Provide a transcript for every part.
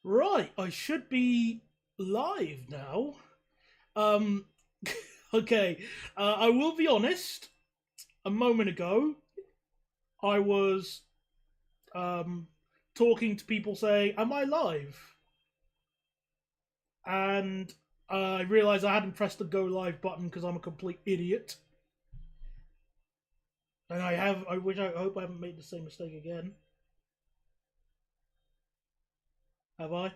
Right, I should be live now. Um, okay, I will be honest. A moment ago, I was um talking to people saying, "Am I live?" And I realized I hadn't pressed the go live button because I'm a complete idiot. And I have. I hope I haven't made the same mistake again. Have I?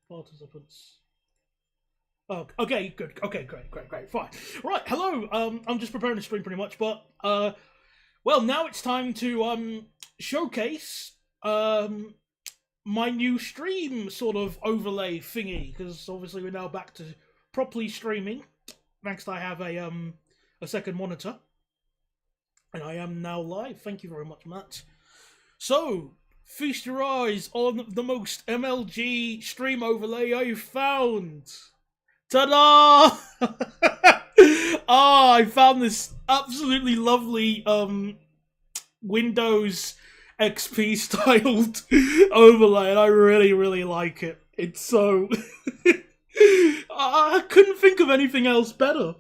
Participants. Oh, okay, good. Okay, great, fine. Right, hello. I'm just preparing the stream pretty much, but well, now it's time to showcase my new stream sort of overlay thingy because obviously we're now back to properly streaming. Thanks, I have a second monitor, and I am now live. Thank you very much, Matt. So feast your eyes on the most MLG stream overlay I've found. Ta-da! I found this absolutely lovely Windows XP styled overlay, and I really like it. It's so I couldn't think of anything else better.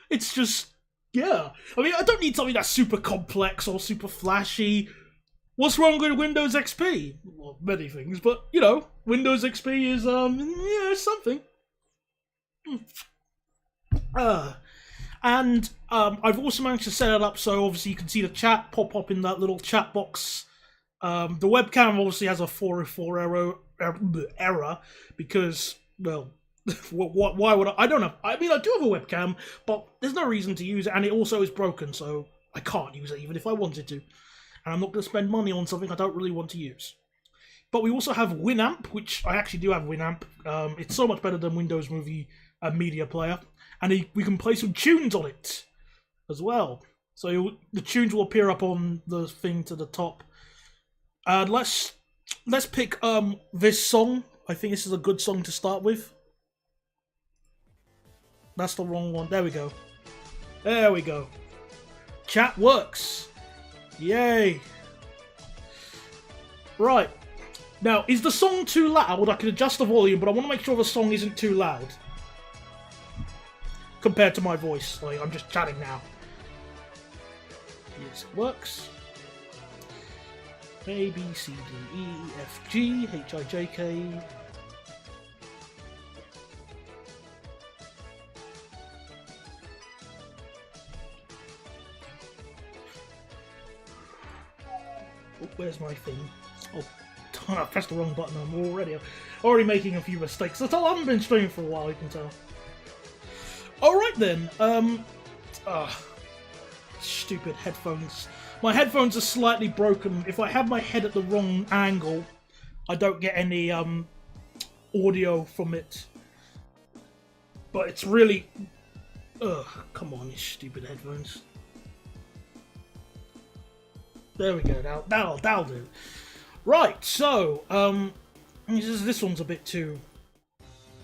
It's just yeah. I mean, I don't need something that's super complex or super flashy. What's wrong with Windows XP? Well, many things, but you know, Windows XP is something. And I've also managed to set it up so obviously you can see the chat pop up in that little chat box. The webcam obviously has a 404 error because, well, why would I don't know. I mean, I do have a webcam, but there's no reason to use it, and it also is broken, so I can't use it even if I wanted to. And I'm not going to spend money on something I don't really want to use. But we also have Winamp, which I actually do have Winamp. It's so much better than Windows Movie Media Player, and we can play some tunes on it as well. So the tunes will appear up on the thing to the top. Let's pick this song. I think this is a good song to start with. That's the wrong one. There we go. There we go. Chat works. Yay. Right. Now, is the song too loud? I can adjust the volume, but I want to make sure the song isn't too loud compared to my voice. Like, I'm just chatting now. Yes, it works. A, B, C, D, E, F, G, H, I, J, K. Oh, where's my thing? Oh, I pressed the wrong button. I'm already making a few mistakes. I haven't been streaming for a while, you can tell. Alright then, stupid headphones. My headphones are slightly broken. If I have my head at the wrong angle, I don't get any audio from it. But it's really... Ugh, come on, you stupid headphones. There we go, that'll do. Right, so, this one's a bit too...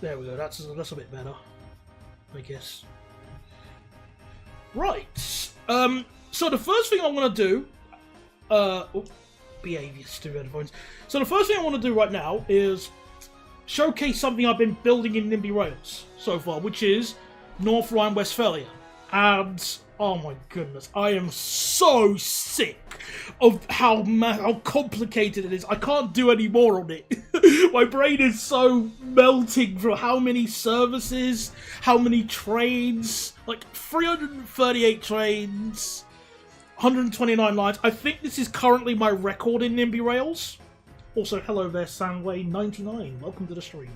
There we go, that's a bit better, I guess. Right, so the first thing I want to do... behave, you stupid headphones. So the first thing I want to do right now is showcase something I've been building in Nimby Rails so far, which is North Rhine, Westfalia. And... oh my goodness, I am so sick of how complicated it is. I can't do any more on it. My brain is so melting for how many services, how many trains, like 338 trains, 129 lines. I think this is currently my record in Nimby Rails. Also, hello there, Sandway99. Welcome to the stream.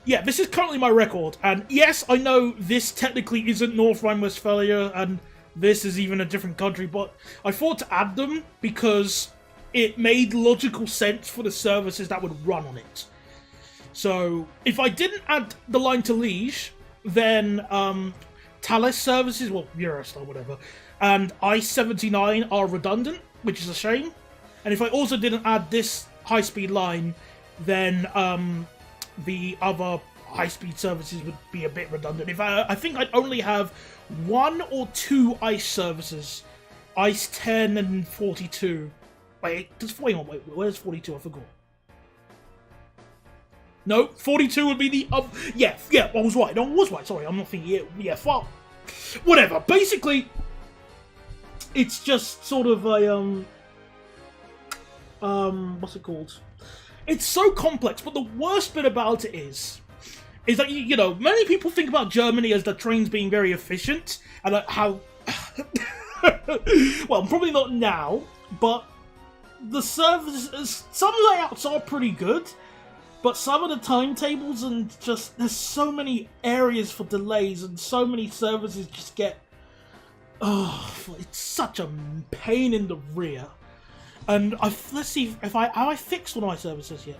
Yeah, this is currently my record, and yes, I know this technically isn't North Rhine-Westphalia, and this is even a different country, but I thought to add them because it made logical sense for the services that would run on it. So, if I didn't add the line to Liege, then Thales services, well, Eurostar, whatever, and I-79 are redundant, which is a shame. And if I also didn't add this high-speed line, then the other high-speed services would be a bit redundant. If I think I'd only have 1 or 2 ICE services, ICE 10 and 42, Wait, wait, where's 42? I forgot. No, 42 would be the yeah, I was right. No, I was right. Sorry, I'm not thinking. Yeah, fuck. Whatever. Basically, it's just sort of a what's it called? It's so complex, but the worst bit about it is that you know many people think about Germany as the trains being very efficient and how. Well, probably not now, but the services, some layouts are pretty good. But some of the timetables and just, there's so many areas for delays and so many services just get, it's such a pain in the rear. And let's see if have I fixed one of my services yet?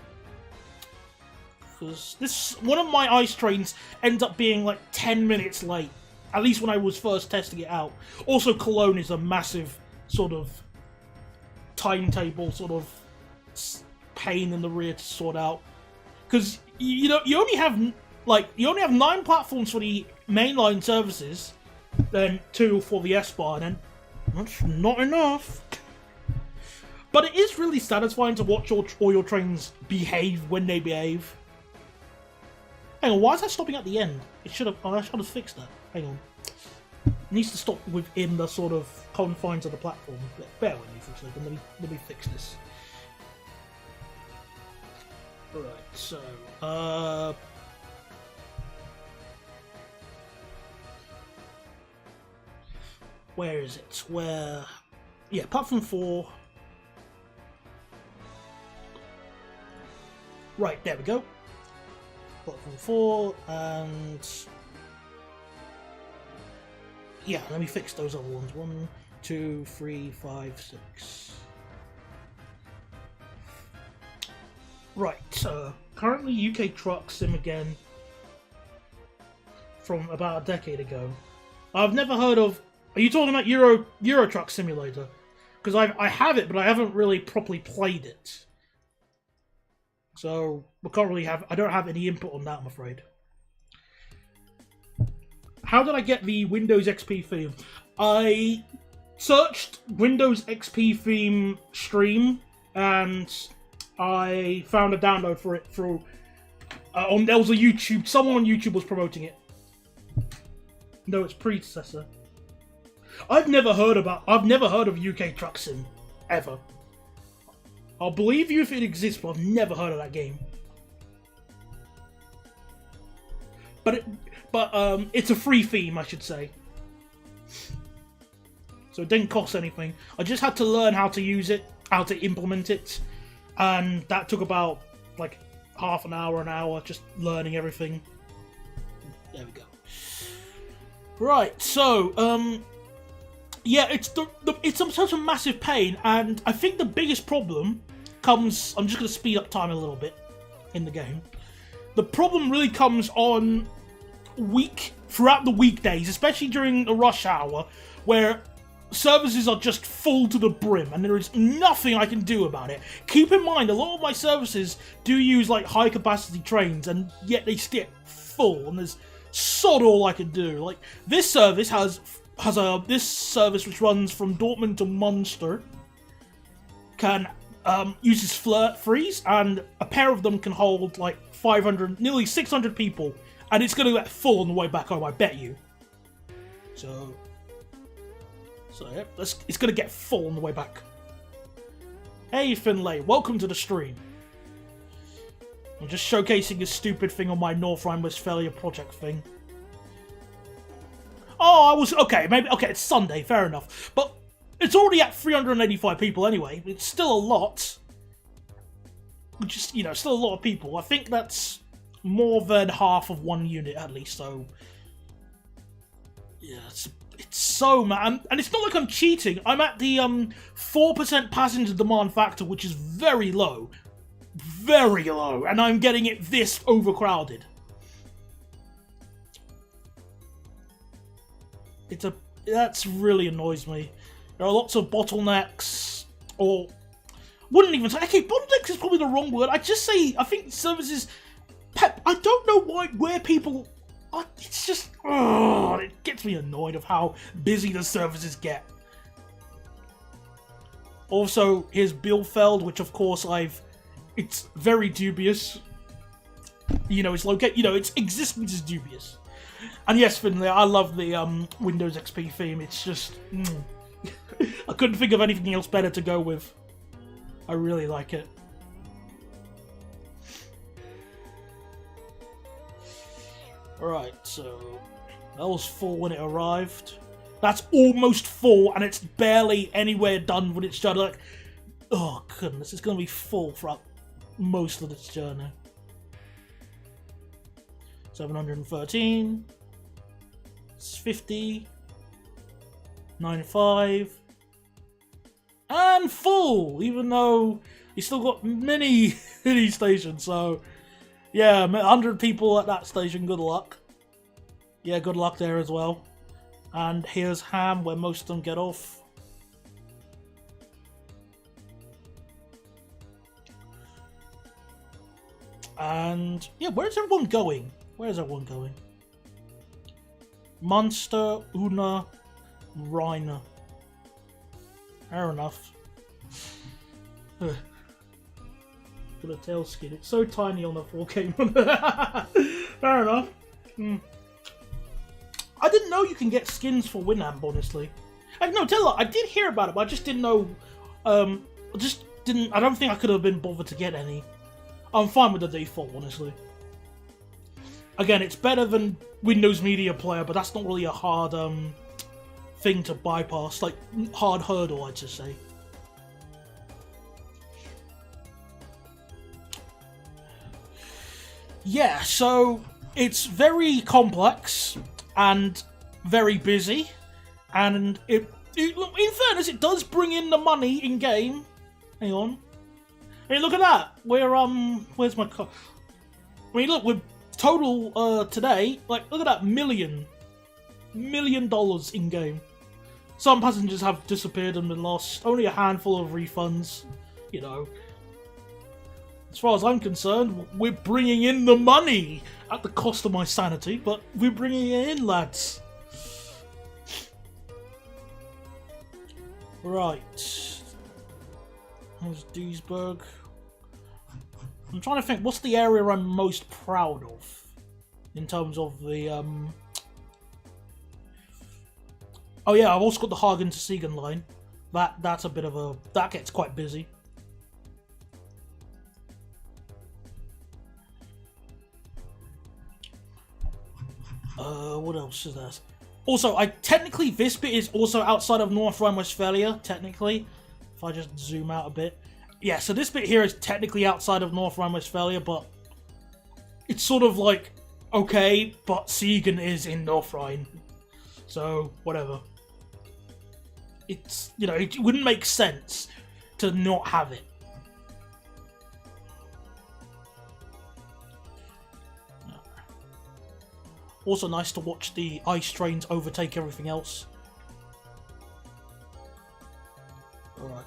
Because one of my ice trains ends up being like 10 minutes late. At least when I was first testing it out. Also, Cologne is a massive sort of timetable sort of pain in the rear to sort out. Because you only have 9 platforms for the mainline services, then 2 for the S-Bar, and then that's not enough. But it is really satisfying to watch all your trains behave when they behave. Hang on, why is that stopping at the end? I should have fixed that. Hang on. It needs to stop within the sort of confines of the platform. Bear with me for a second. Let me fix this. Right, so, where is it? Yeah, platform 4. Right, there we go. Platform 4, and yeah, let me fix those other ones. 1, 2, 3, 5, 6. Right, currently UK Truck Sim again from about a decade ago. I've never heard of... Are you talking about Euro Truck Simulator? Because I have it, but I haven't really properly played it. So, I don't have any input on that, I'm afraid. How did I get the Windows XP theme? I searched Windows XP theme stream, and I found a download for it through... there was a YouTube... Someone on YouTube was promoting it. No, its predecessor. I've never heard of UK Truck Sim. Ever. I'll believe you if it exists, but I've never heard of that game. But it's a free theme, I should say. So it didn't cost anything. I just had to learn how to use it, how to implement it. And that took about, like, half an hour, just learning everything. There we go. Right, so, yeah, it's such a massive pain, and I think the biggest problem comes... I'm just going to speed up time a little bit in the game. The problem really comes on throughout the weekdays, especially during the rush hour, where services are just full to the brim, and there is nothing I can do about it. Keep in mind, a lot of my services do use like high capacity trains, and yet they stay full, and there's sod all I can do. Like this service this service which runs from Dortmund to Munster uses flirt freeze, and a pair of them can hold like 500, nearly 600 people, and it's going to get full on the way back home, I bet you. So yeah, it's going to get full on the way back. Hey Finlay, welcome to the stream. I'm just showcasing this stupid thing on my North Rhine Westfalia project thing. Oh, it's Sunday, fair enough. But it's already at 385 people anyway. It's still a lot. Which is, still a lot of people. I think that's more than half of one unit at least, so... Yeah, it's so mad. And it's not like I'm cheating. I'm at the 4% passenger demand factor, which is very low. Very low. And I'm getting it this overcrowded. That's really annoys me. There are lots of bottlenecks, or wouldn't even say. Okay, bottlenecks is probably the wrong word. I think services. I don't know where people. It's just. It gets me annoyed of how busy the services get. Also, here's Bielefeld, which of course it's very dubious. You know, its existence is dubious. And yes, Finley, I love the Windows XP theme. It's just... I couldn't think of anything else better to go with. I really like it. Alright, so... that was full when it arrived. That's almost full, and it's barely anywhere done with its journey. Like, oh goodness, it's going to be full throughout most of its journey. 713. It's 50. 95. And full, even though you still got many stations. So, yeah, 100 people at that station, good luck. Yeah, good luck there as well. And here's Ham, where most of them get off. And, yeah, where's everyone going? Where's everyone going? Munster, Una, Rhine. Fair enough. Put a tail skin. It's so tiny on the 4K one. Fair enough. I didn't know you can get skins for Winamp, honestly. No, tell you, I did hear about it, but I just didn't know. I don't think I could have been bothered to get any. I'm fine with the default, honestly. Again, it's better than Windows Media Player, but that's not really a hard thing to bypass. Like, hard hurdle, I'd just say. Yeah, so it's very complex and very busy, and in fairness, it does bring in the money in game. Hang on. Hey, look at that. Where's my car? I mean, look, we're total today. Like, look at that, $1 million in game. Some passengers have disappeared and been lost. Only a handful of refunds. You know. As far as I'm concerned, we're bringing in the money at the cost of my sanity, but we're bringing it in, lads. Right. There's Duisburg. I'm trying to think, what's the area I'm most proud of in terms of the oh yeah, I've also got the Hagen to Siegen line. That's a bit of a... that gets quite busy. What else is there? Also, technically this bit is also outside of North Rhine-Westphalia, technically. If I just zoom out a bit. Yeah, so this bit here is technically outside of North Rhine-Westphalia, but it's sort of like, okay, but Siegen is in North Rhine. So, whatever. It's, you know, it wouldn't make sense to not have it. Also nice to watch the ice trains overtake everything else. Alright.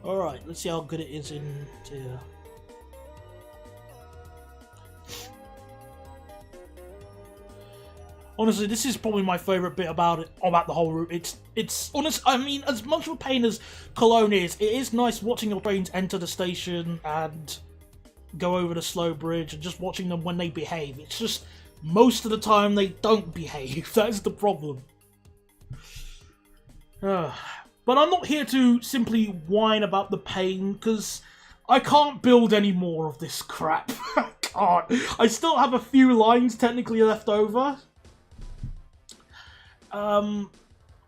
Alright, let's see how good it is in here. Honestly, this is probably my favourite bit about the whole route. It's honest. I mean, as much of a pain as Cologne is, it is nice watching your trains enter the station and go over the slow bridge and just watching them when they behave. It's just most of the time they don't behave. That's the problem. But I'm not here to simply whine about the pain, because I can't build any more of this crap. I can't. I still have a few lines technically left over.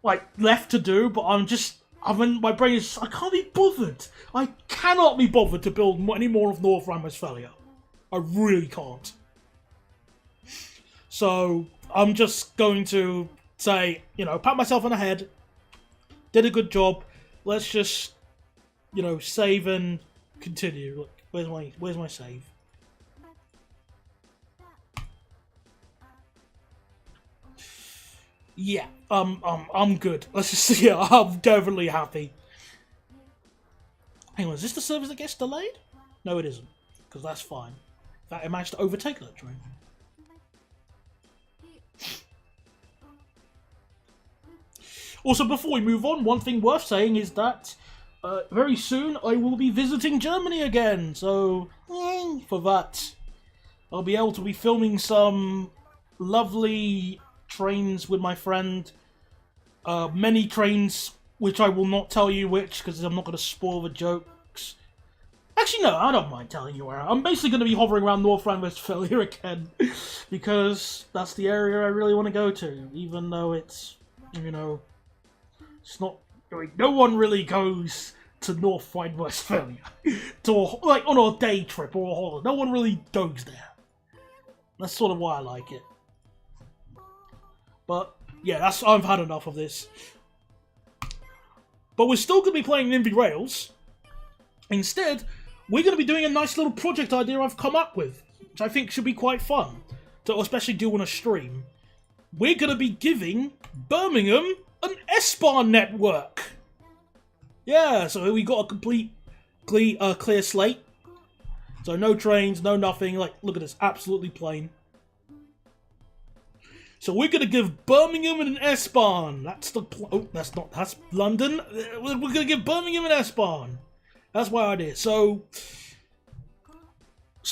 Like, left to do, but my brain is, I can't be bothered. I cannot be bothered to build any more of North Rhine-Westphalia. I really can't. So, I'm just going to say, you know, pat myself on the head, did a good job, let's just, you know, save and continue. Look, where's my save? Yeah, I'm good. Let's just see. Yeah, I'm definitely happy. Hang on, is this the service that gets delayed? No, it isn't, because that's fine. In fact, it managed to overtake that train. Also, before we move on, one thing worth saying is that very soon I will be visiting Germany again. So, yay for that. I'll be able to be filming some lovely trains with my friend. Many trains, which I will not tell you which, because I'm not going to spoil the jokes. Actually, no, I don't mind telling you where. I'm basically going to be hovering around North Rhine-Westphalia again, because that's the area I really want to go to, even though it's, you know, it's not, no one really goes to North Rhine-Westphalia, like, on a day trip or a holiday. No one really goes there. That's sort of why I like it. But, yeah, I've had enough of this. But we're still going to be playing Nimby Rails. Instead, we're going to be doing a nice little project idea I've come up with, which I think should be quite fun, to especially do on a stream. We're going to be giving Birmingham an S-Bahn network. Yeah, so we got a complete clear slate. So no trains, no nothing. Like, look at this, absolutely plain. So we're going to give Birmingham an S-Bahn. That's the... Oh, that's London. We're going to give Birmingham an S-Bahn. That's my idea. So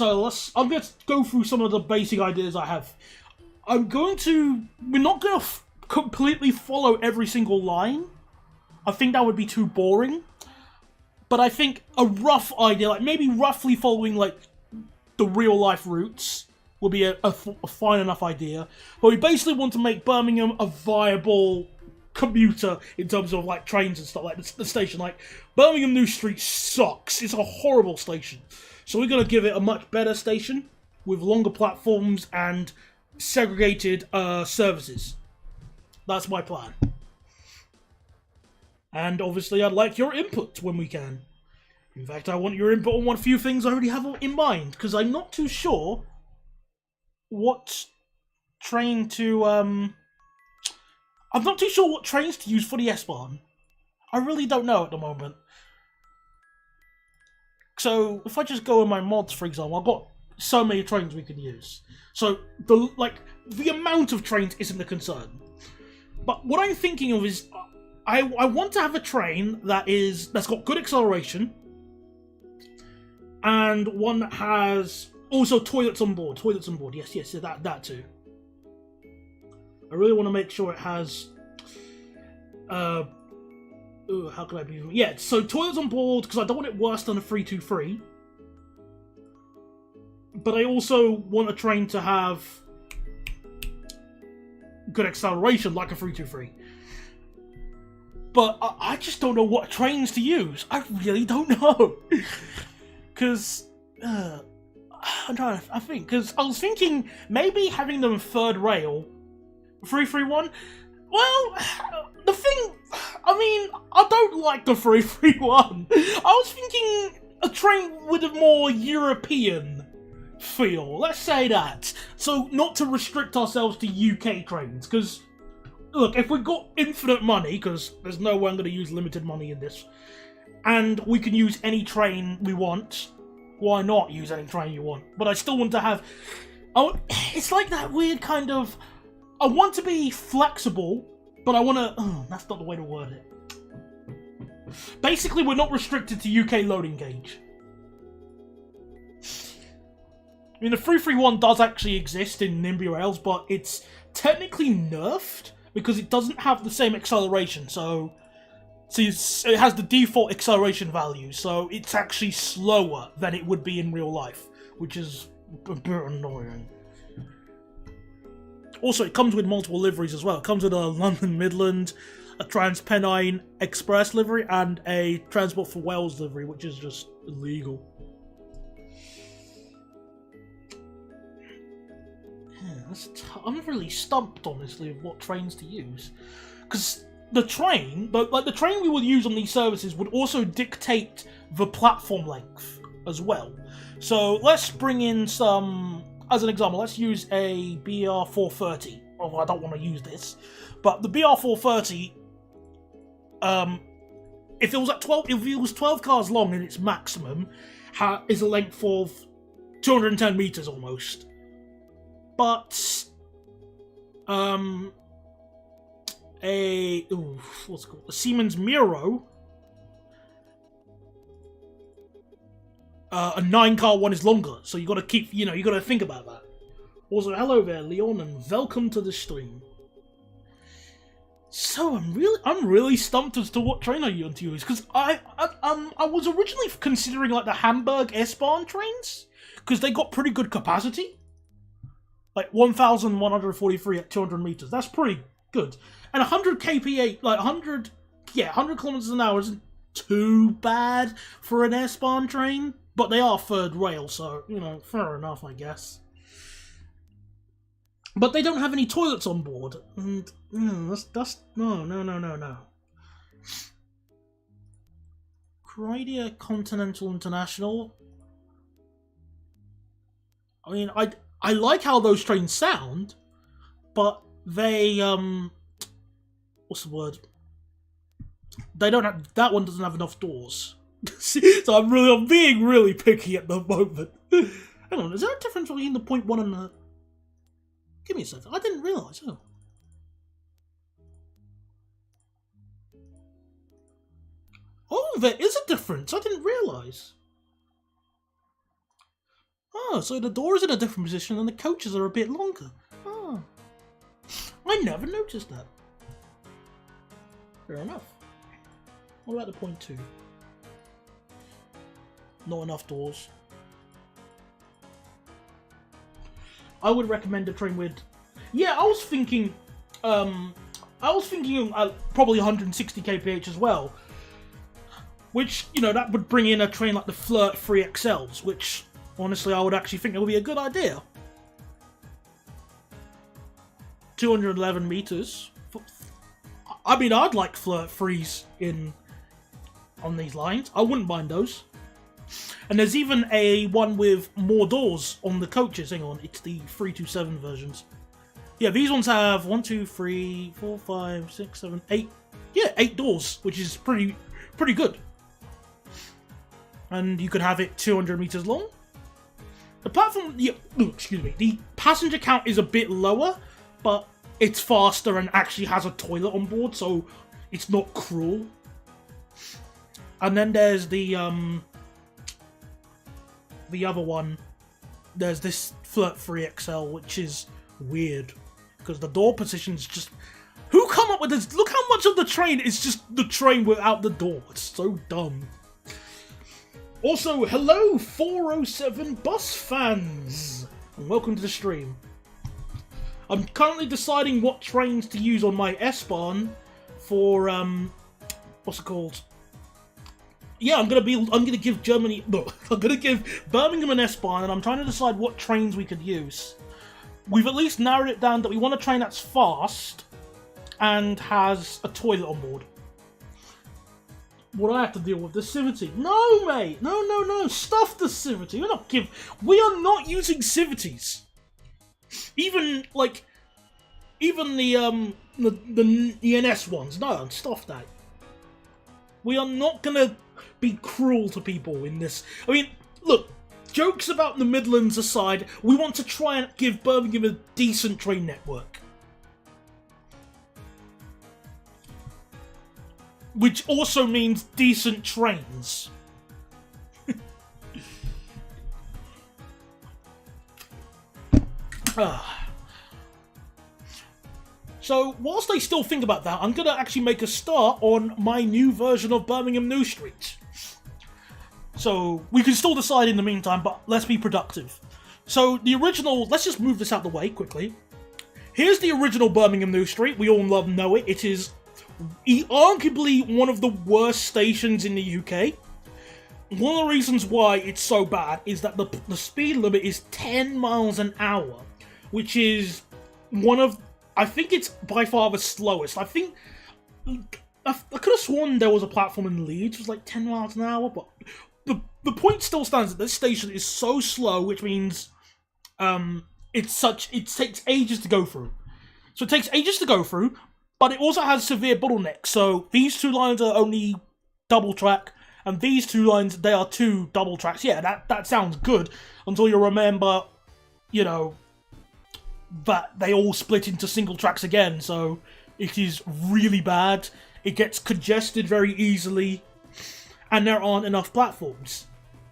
I'm going to go through some of the basic ideas I have. We're not going to completely follow every single line. I think that would be too boring. But I think a rough idea, like maybe roughly following like the real life routes, would be a fine enough idea. But we basically want to make Birmingham a viable commuter in terms of like trains and stuff, like the station. Like Birmingham New Street sucks. It's a horrible station. So we're going to give it a much better station with longer platforms and segregated services. That's my plan. And obviously I'd like your input when we can. In fact, I want your input on one few things I already have in mind, because I'm not too sure what train to, I'm not too sure what trains to use for the S-Bahn. I really don't know at the moment. So, if I just go in my mods, for example, I've got so many trains we can use. So, the amount of trains isn't a concern. But what I'm thinking of is, I want to have a train that's got good acceleration, and one that has also toilets on board. Yes, that too. I really want to make sure it has. How can I be? Yeah, so toilets on board because I don't want it worse than a 323. But I also want a train to have good acceleration like a 323. But I just don't know what trains to use. I really don't know. Because, I'm trying to think. Because I was thinking maybe having them third rail. 331? Well, the thing, I mean, I don't like the 331. I was thinking a train with a more European feel. Let's say that. So, not to restrict ourselves to UK trains. Because... Look, if we've got infinite money, because there's no way I'm going to use limited money in this, and we can use any train we want, why not use any train you want? But I still want to have... it's like that weird kind of... I want to be flexible, but I want to... Oh, that's not the way to word it. Basically, we're not restricted to UK loading gauge. I mean, the 331 does actually exist in Nimby Rails, but it's technically nerfed, because it doesn't have the same acceleration, so it has the default acceleration value, so it's actually slower than it would be in real life, which is a bit annoying. Also, it comes with multiple liveries as well. It comes with a London Midland, a Transpennine Express livery, and a Transport for Wales livery, which is just illegal. I'm really stumped, honestly, of what trains to use. Because the train, the train we would use on these services would also dictate the platform length as well. So let's bring in some, as an example, let's use a BR430. Well, I don't want to use this, but the BR430, if it was 12 cars long in its maximum, is a length of 210 meters almost. But what's it called? A Siemens Miro. A 9-car one is longer, so you got to keep, you got to think about that. Also, hello there, Leon, and welcome to the stream. So I'm really stumped as to what train I want to use, because I was originally considering like the Hamburg S-Bahn trains, because they got pretty good capacity, like 1,143 at 200 meters. That's pretty good, and 100 kph, like 100 kilometers an hour isn't too bad for an S-Bahn train, but they are third rail, so fair enough, I guess. But they don't have any toilets on board, and that's no. Crydia Continental International. I mean, I like how those trains sound, but they what's the word? They don't have, that one doesn't have enough doors. So I'm being really picky at the moment. Hang on, is there a difference between the 0.1 and the... Give me a second, I didn't realise. Oh, there is a difference, I didn't realise. Oh, so the door is in a different position and the coaches are a bit longer. Oh, I never noticed that. Fair enough. What about the 0.2? Not enough doors. I would recommend a train with... Yeah, I was thinking probably 160 kph as well. Which, that would bring in a train like the Flirt 3XLs, which, honestly, I would actually think it would be a good idea. 211 meters. I mean, I'd like Flirt 3s on these lines. I wouldn't mind those. And there's even a one with more doors on the coaches. Hang on, it's the 327 versions. Yeah, these ones have 1, 2, 3, 4, 5, 6, 7, 8. Yeah, 8 doors, which is pretty good. And you could have it 200 meters long. The platform, the passenger count is a bit lower, but it's faster and actually has a toilet on board, so it's not cruel. And then there's the other one. There's this Flirt 3XL, which is weird because the door position's just... Who come up with this? Look how much of the train is just the train without the door. It's so dumb. Also, hello 407 bus fans, and welcome to the stream. I'm currently deciding what trains to use on my S-Bahn for what's it called? Yeah, I'm gonna give Birmingham an S-Bahn, and I'm trying to decide what trains we could use. We've at least narrowed it down that we want a train that's fast and has a toilet on board. Would I have to deal with the Civity? No, mate! No. Stuff the Civity. We are not using Civities. Even the ENS ones. No, stuff that. We are not gonna be cruel to people in this. I mean, look, jokes about the Midlands aside, we want to try and give Birmingham a decent train network. Which also means decent trains. So, whilst I still think about that, I'm going to actually make a start on my new version of Birmingham New Street. So, we can still decide in the meantime, but let's be productive. So, the original... Let's just move this out of the way quickly. Here's the original Birmingham New Street. We all know it. It is arguably one of the worst stations in the UK. One of the reasons why it's so bad is that the speed limit is 10 miles an hour, which is one of... I think it's by far the slowest. I think... I could have sworn there was a platform in Leeds, it was like 10 miles an hour, but the point still stands that this station is so slow, which means it takes ages to go through. So it takes ages to go through, but it also has severe bottlenecks. So these two lines are only double track, and these two lines, they are 2 double tracks. Yeah, that sounds good, until you remember, that they all split into single tracks again, so, It is really bad. It gets congested very easily, and there aren't enough platforms.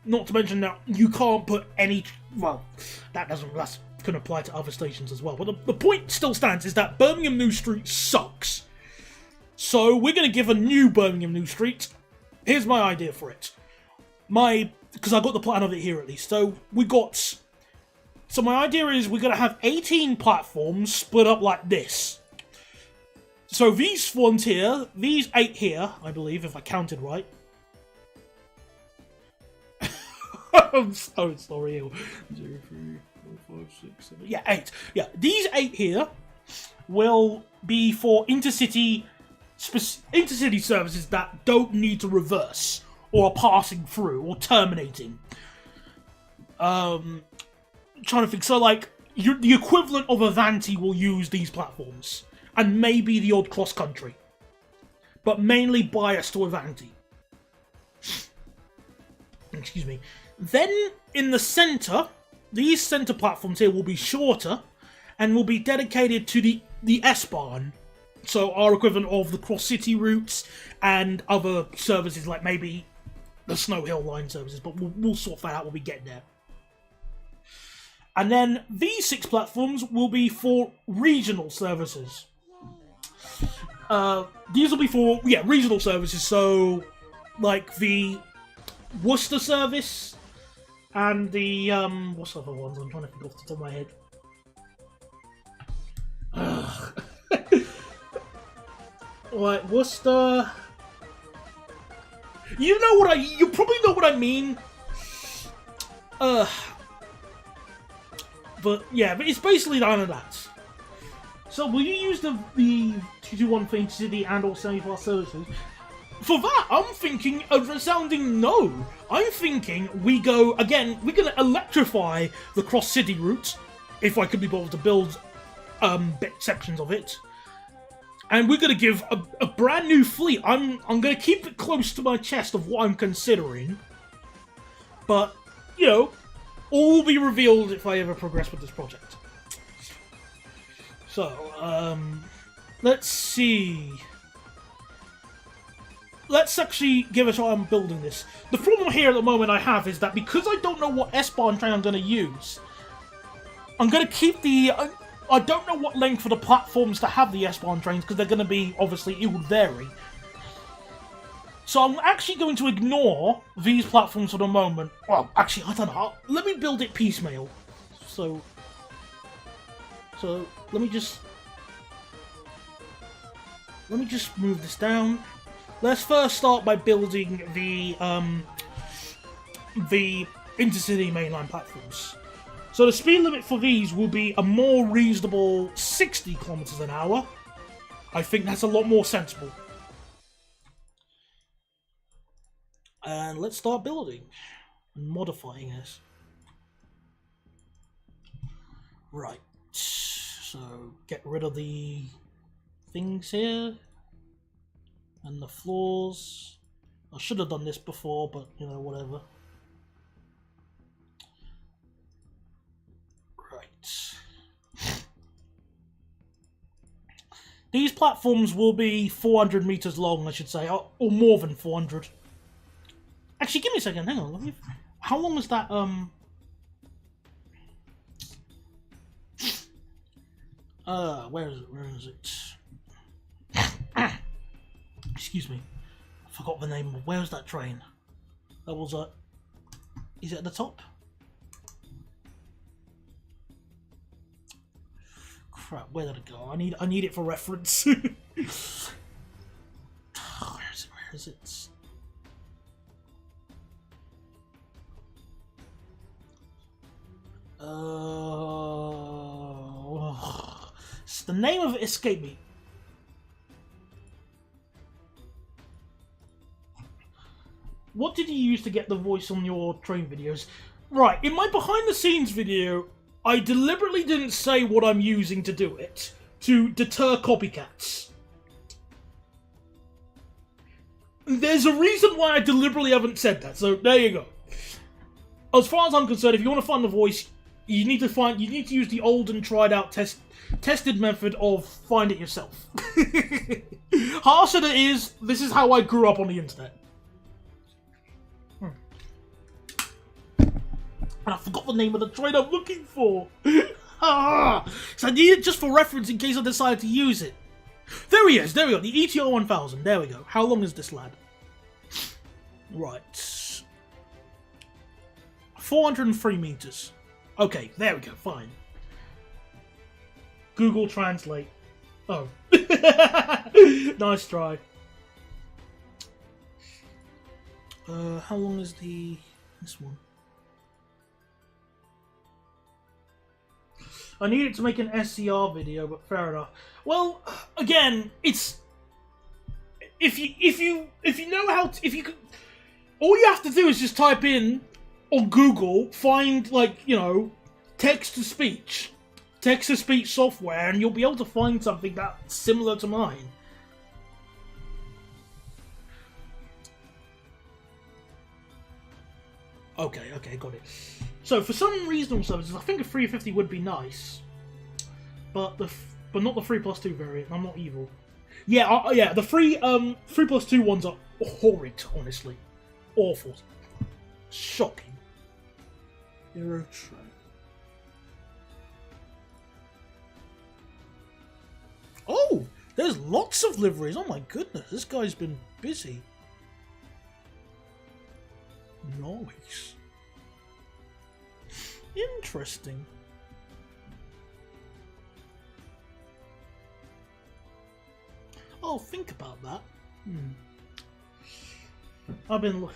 Not to mention that you can't put any... Well, that's can apply to other stations as well. But the point still stands is that Birmingham New Street sucks. So we're going to give a new Birmingham New Street. Here's my idea for it. Because I got the plan of it here at least. So my idea is we're going to have 18 platforms split up like this. So these ones here, these 8 here, I believe, if I counted right. I'm so sorry. 0, 3, 4, 5, 6, 7. Yeah, 8. Yeah, these 8 here will be for intercity services that don't need to reverse or are passing through or terminating. Trying to think. So, like, the equivalent of Avanti will use these platforms, and maybe the odd cross country, but mainly biased to Avanti. Excuse me. Then, in the centre, these centre platforms here will be shorter and will be dedicated to the S-Bahn. So, our equivalent of the cross-city routes and other services like maybe the Snow Hill line services, but we'll sort that out when we get there. And then these 6 platforms will be for regional services. These will be for, regional services, so like the Worcester service and the, what's the other ones? I'm trying to think off the top of my head. Right, Worcester. You probably know what I mean. But it's basically none of that. So will you use the 221 for Intercity and or semi-fast services? For that, I'm thinking a resounding no. I'm thinking we're going to electrify the cross-city route, if I could be bothered to build sections of it. And we're going to give a brand new fleet. I'm going to keep it close to my chest of what I'm considering. But, all will be revealed if I ever progress with this project. So, let's see. Let's actually give a try on building this. The problem here at the moment I have is that because I don't know what S-Bahn train I'm going to use, I'm going to keep the... I don't know what length for the platforms to have the S-Bahn trains, because they're going to be, obviously, it will vary. So I'm actually going to ignore these platforms for the moment. Well, actually, I don't know. Let me build it piecemeal. So let me just move this down. Let's first start by building the intercity mainline platforms. So the speed limit for these will be a more reasonable 60 kilometers an hour. I think that's a lot more sensible. And let's start building and modifying this. Right. So get rid of the things here and the floors. I should have done this before, but whatever. Right. These platforms will be 400 meters long, I should say, or more than 400. Actually, give me a second. Hang on. How long is that? Where is it? Where is it? Excuse me. I forgot the name. Where was that train? That was is it at the top? Crap. Where did it go? I need it for reference. Where is it? Where is it? The name of it escaped me. What did you use to get the voice on your train videos? Right, in my behind the scenes video, I deliberately didn't say what I'm using to do it, to deter copycats. There's a reason why I deliberately haven't said that, so there you go. As far as I'm concerned, if you want to find the voice, You need to use the old and tried out tested method of find it yourself. Harsh as it is, this is how I grew up on the internet. And I forgot the name of the train I'm looking for. So I need it just for reference in case I decide to use it. There he is, there we go, the ETR 1000, there we go. How long is this lad? Right. 403 meters. Okay, there we go, fine. Google Translate. Oh. Nice try. How long is this one? I needed to make an SCR video, but fair enough. Well, again, it's if you know how to, if you can, all you have to do is just type in on Google, find like, you know, text to speech software, and you'll be able to find something that's similar to mine. Okay, got it. So for some reasonable services, I think a 350 would be nice, but not the 3+2 variant. I'm not evil. Yeah, yeah. The 3+2 ones are horrid, honestly, awful, shocking. Eurotrain. Oh, there's lots of liveries. Oh my goodness, this guy's been busy. Nice. Interesting. Oh, think about that. I've been...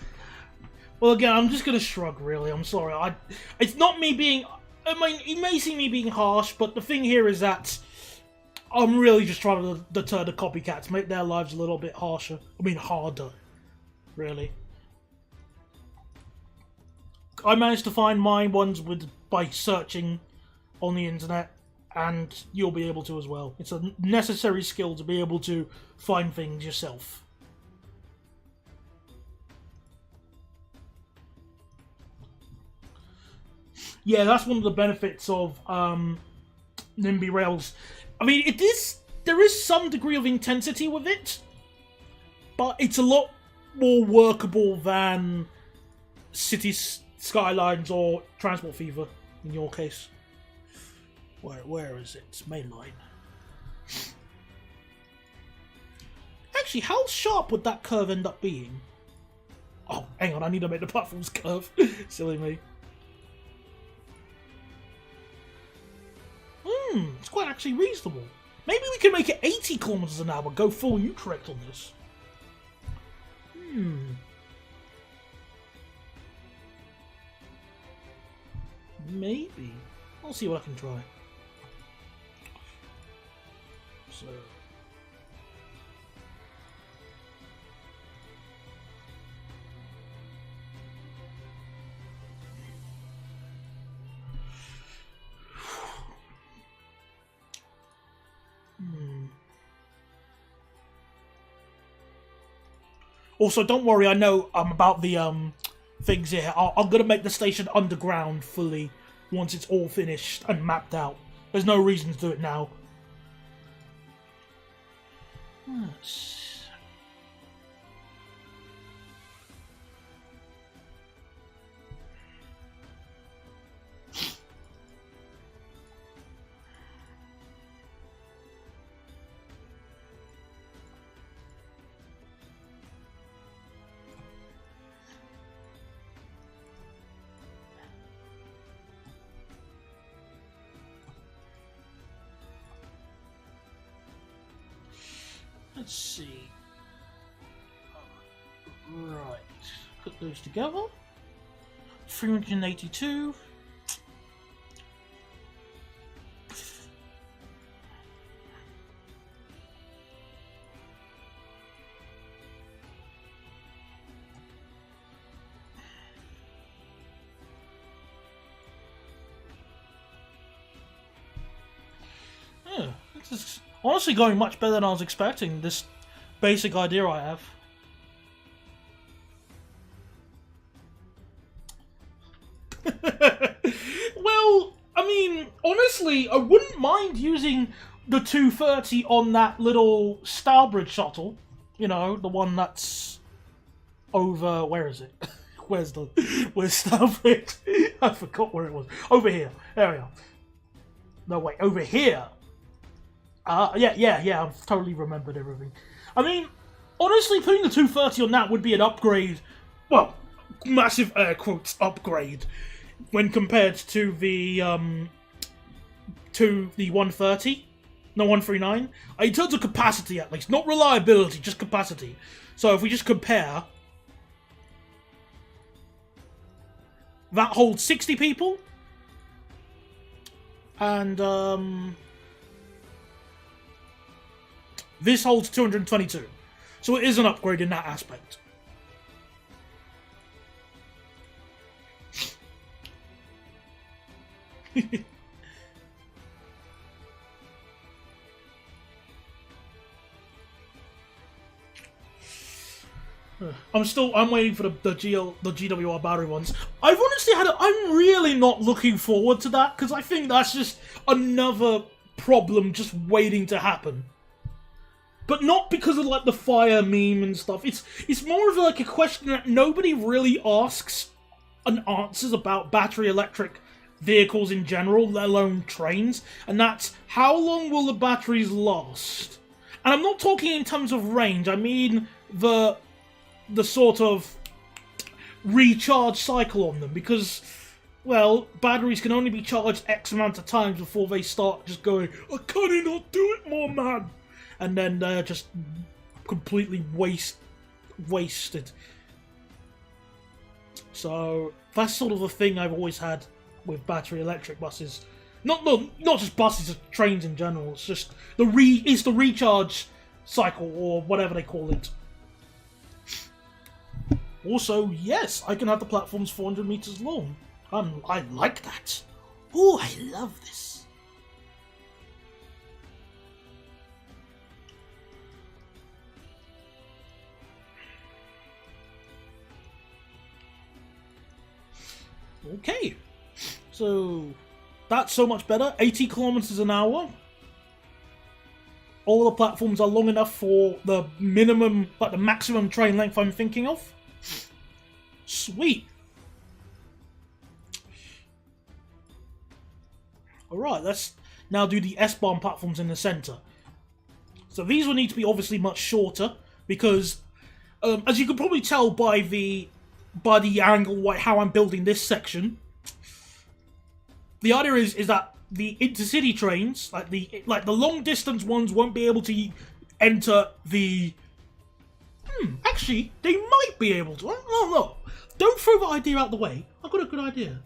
Well, again, I'm just gonna shrug, really. I'm sorry. It's not me being... I mean, it may seem me being harsh, but the thing here is that I'm really just trying to deter the copycats, make their lives a little bit harsher. I mean, harder. Really. I managed to find my ones by searching on the internet, and you'll be able to as well. It's a necessary skill to be able to find things yourself. Yeah, that's one of the benefits of Nimby Rails. I mean, there is some degree of intensity with it, but it's a lot more workable than Cities Skylines or Transport Fever, in your case. Where is it? It's mainline. Actually, how sharp would that curve end up being? Oh, hang on, I need to make the platforms curve. Silly me. It's quite actually reasonable. Maybe we can make it 80 kilometers an hour, go full Utrecht on this. Maybe. I'll see what I can try. So... Also, don't worry, I know about the things here. I'm going to make the station underground fully once it's all finished and mapped out. There's no reason to do it now. Let's see. Right. Put those together. 382. Yeah, this is honestly going much better than I was expecting, this basic idea I have. Well, honestly, I wouldn't mind using the 230 on that little Starbridge shuttle. You know, the one that's over. Where is it? Where's Starbridge? I forgot where it was. Over here. There we are. No, wait, over here. Yeah. I've totally remembered everything. I mean, honestly, putting the 230 on that would be an upgrade. Well, massive air quotes upgrade when compared to the 130. No, 139. In terms of capacity, at least. Not reliability, just capacity. So if we just compare, that holds 60 people. And this holds 222. So it is an upgrade in that aspect. I'm waiting for the GWR battery ones. I'm really not looking forward to that, because I think that's just another problem just waiting to happen. But not because of like the fire meme and stuff. It's more of like a question that nobody really asks and answers about battery electric vehicles in general, let alone trains, and that's how long will the batteries last? And I'm not talking in terms of range, I mean the sort of recharge cycle on them, because, well, batteries can only be charged X amount of times before they start just going, I can't not do it more, man! And then they're just completely wasted. So, that's sort of the thing I've always had with battery electric buses. Not just buses, just trains in general. It's just the recharge cycle, or whatever they call it. Also, yes, I can have the platforms 400 meters long. I like that. Oh, I love this. Okay, so that's so much better. 80 kilometers an hour. All the platforms are long enough for the minimum, like the maximum train length I'm thinking of. Sweet. Alright, let's now do the S-Bahn platforms in the centre. So these will need to be obviously much shorter, because as you can probably tell by the angle, how I'm building this section, the idea is that the intercity trains, like the long distance ones, won't be able to enter the. Actually, they might be able to. No. Don't throw that idea out the way. I've got a good idea.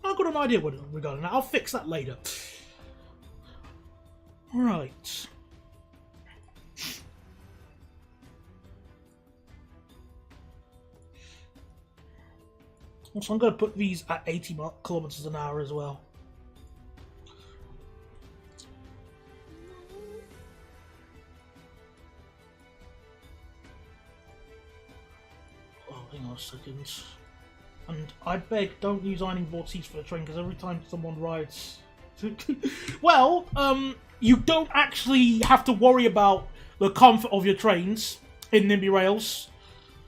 I've got an idea regarding that. I'll fix that later. Right. Also, I'm going to put these at 80 kilometers an hour as well. Hang on a second. And I beg, don't use ironing board seats for the train, because every time someone rides... well, you don't actually have to worry about the comfort of your trains in Nimby Rails.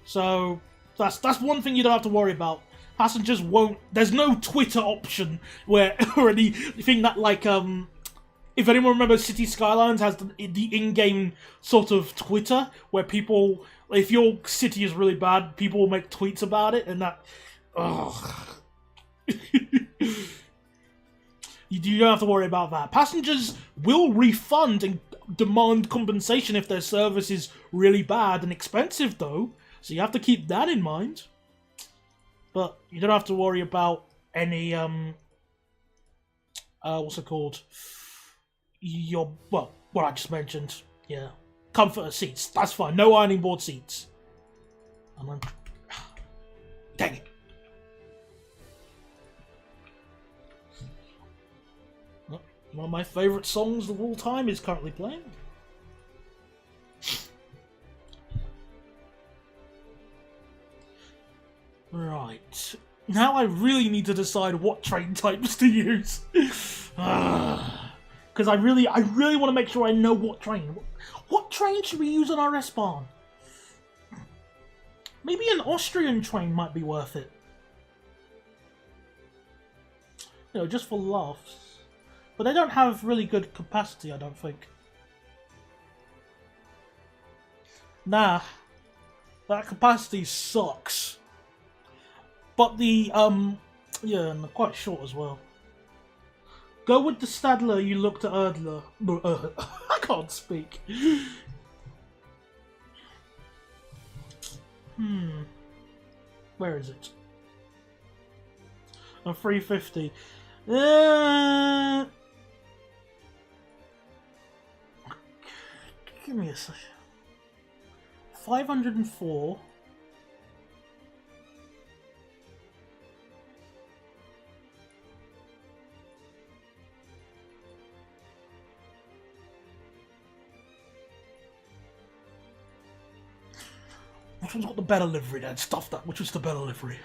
So, that's one thing you don't have to worry about. Passengers won't... There's no Twitter option where... or anything that, like, if anyone remembers City Skylines has the in-game sort of Twitter, where people... If your city is really bad, people will make tweets about it, and that... Ugh. You don't have to worry about that. Passengers will refund and demand compensation if their service is really bad and expensive, though. So you have to keep that in mind. But you don't have to worry about any, what's it called? What I just mentioned. Yeah. Comfort of seats. That's fine. No ironing board seats. Dang it. One of my favourite songs of all time is currently playing. Right. Now I really need to decide what train types to use. Because I really want to make sure I know what train. What train should we use on our S-Bahn? Maybe an Austrian train might be worth it. You know, just for laughs. But they don't have really good capacity, I don't think. Nah. That capacity sucks. But the, yeah, and they're quite short as well. Go with the Stadler you looked at earlier. I can't speak. Where is it? A 350. Give me a second. 504. Which one's got the better livery then? Stuff that. Which was the better livery?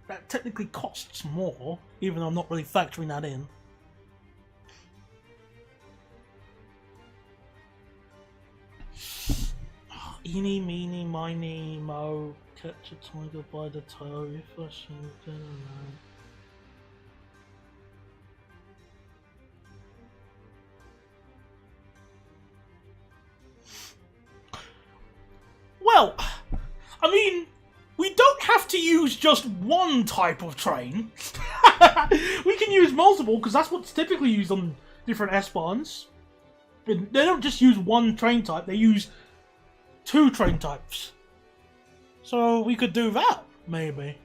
That technically costs more, even though I'm not really factoring that in. Eeny, meeny, miny, mo, catch a tiger by the toe, if I should, I don't know. Well, I mean, we don't have to use just one type of train. We can use multiple, because that's what's typically used on different S-Bahns. They don't just use one train type, they use 2 train types. So we could do that, maybe.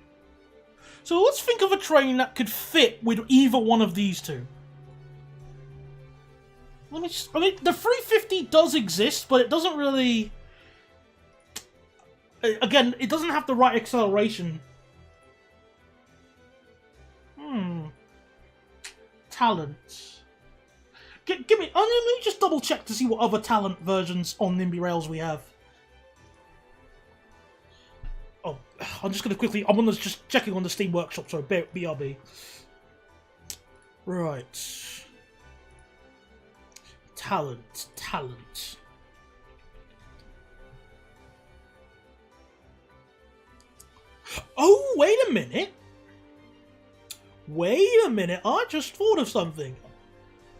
So let's think of a train that could fit with either one of these two. I mean, the 350 does exist, but it doesn't really... Again, it doesn't have the right acceleration. Talent. Give me... let me just double check to see what other talent versions on Nimby Rails we have. Oh, I'm just going to quickly... I'm just checking on the Steam Workshop, so BRB. Right. Talent. Oh, wait a minute. I just thought of something.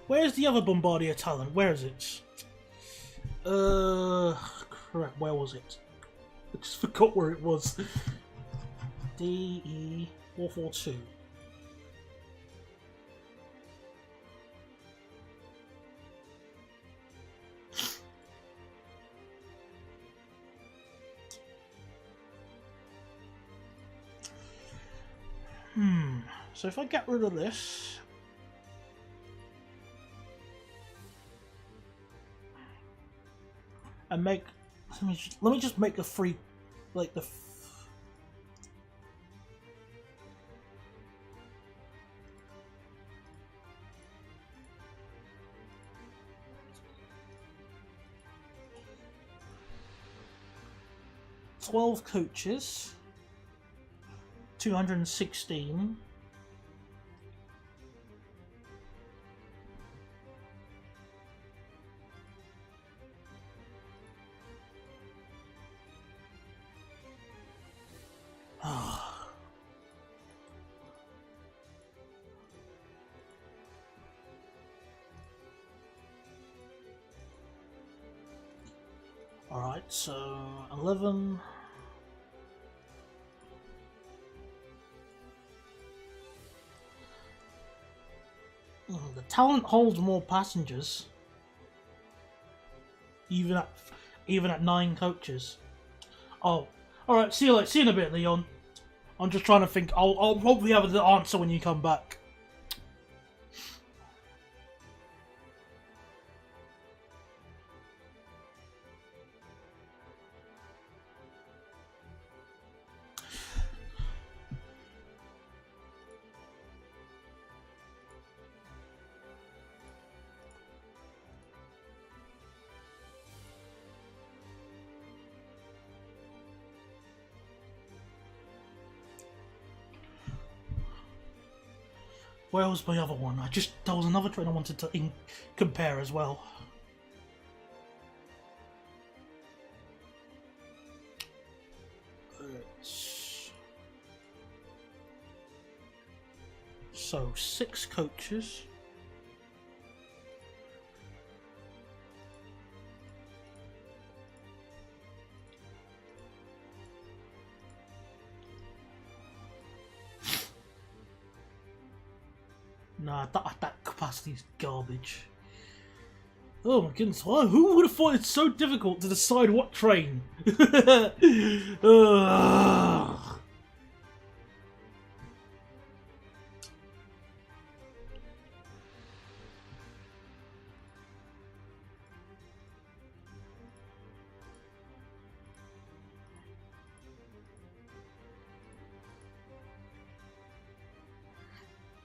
Where's the other Bombardier talent? Where is it? Crap, where was it? I just forgot where it was. DE442. So if I get rid of this, and make, let me just make the free, like the. 12 coaches, 216. Alright, so 11. The talent holds more passengers, even at 9 coaches. Oh, all right. See you in a bit, Leon. I'm just trying to think. I'll probably have the answer when you come back. Where was my other one? There was another train I wanted to compare as well. So 6 coaches. Nah, that capacity's garbage. Oh my goodness, who would have thought it's so difficult to decide what train?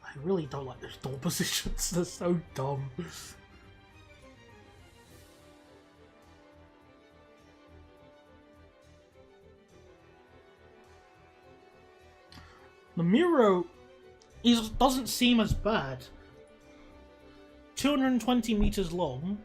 I really don't like those door positions, they're so dumb. The Miro doesn't seem as bad. 220 meters long.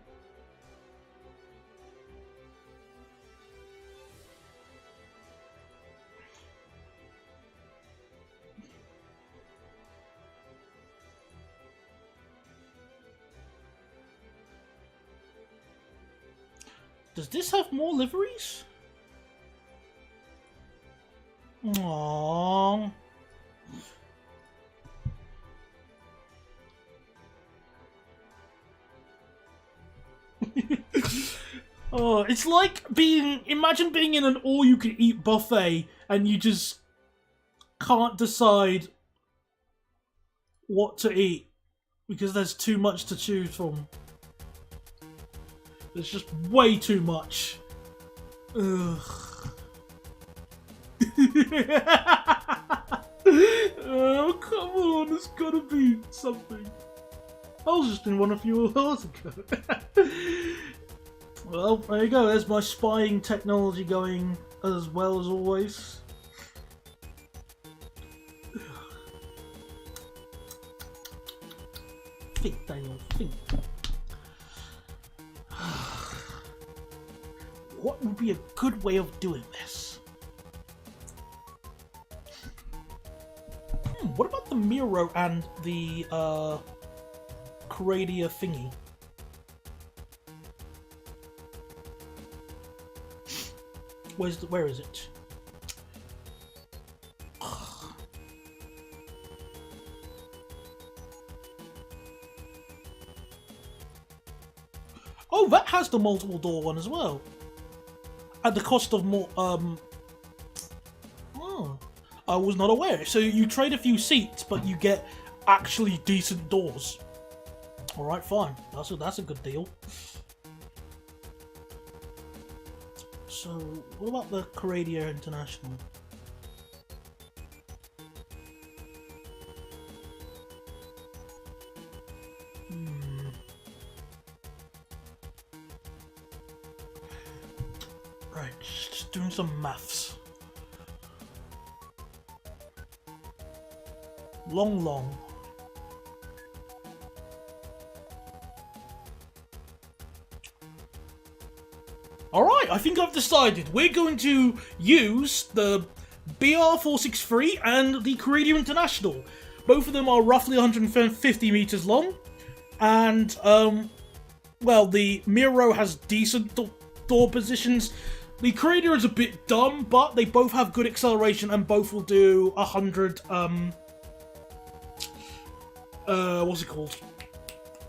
Does this have more liveries? Aww. Oh, it's like imagine being in an all-you-can-eat buffet and you just can't decide what to eat because there's too much to choose from. There's just way too much. Ugh. Oh, come on, there's gotta be something. I was just in one a few hours ago. Well, there you go, there's my spying technology going as well as always. Think, Daniel, think. What would be a good way of doing this? What about the Miro and the Caradia thingy? Where is it? Oh, that has the multiple door one as well. At the cost of more, oh, I was not aware. So you trade a few seats, but you get actually decent doors. Alright, fine. That's a good deal. So, what about the Caradia International? Right, just doing some maths. Long. Alright, I think I've decided. We're going to use the BR463 and the Caradia International. Both of them are roughly 150 meters long. And, well, the Miro has decent door positions. The Caradia is a bit dumb, but they both have good acceleration and both will do 100, what's it called?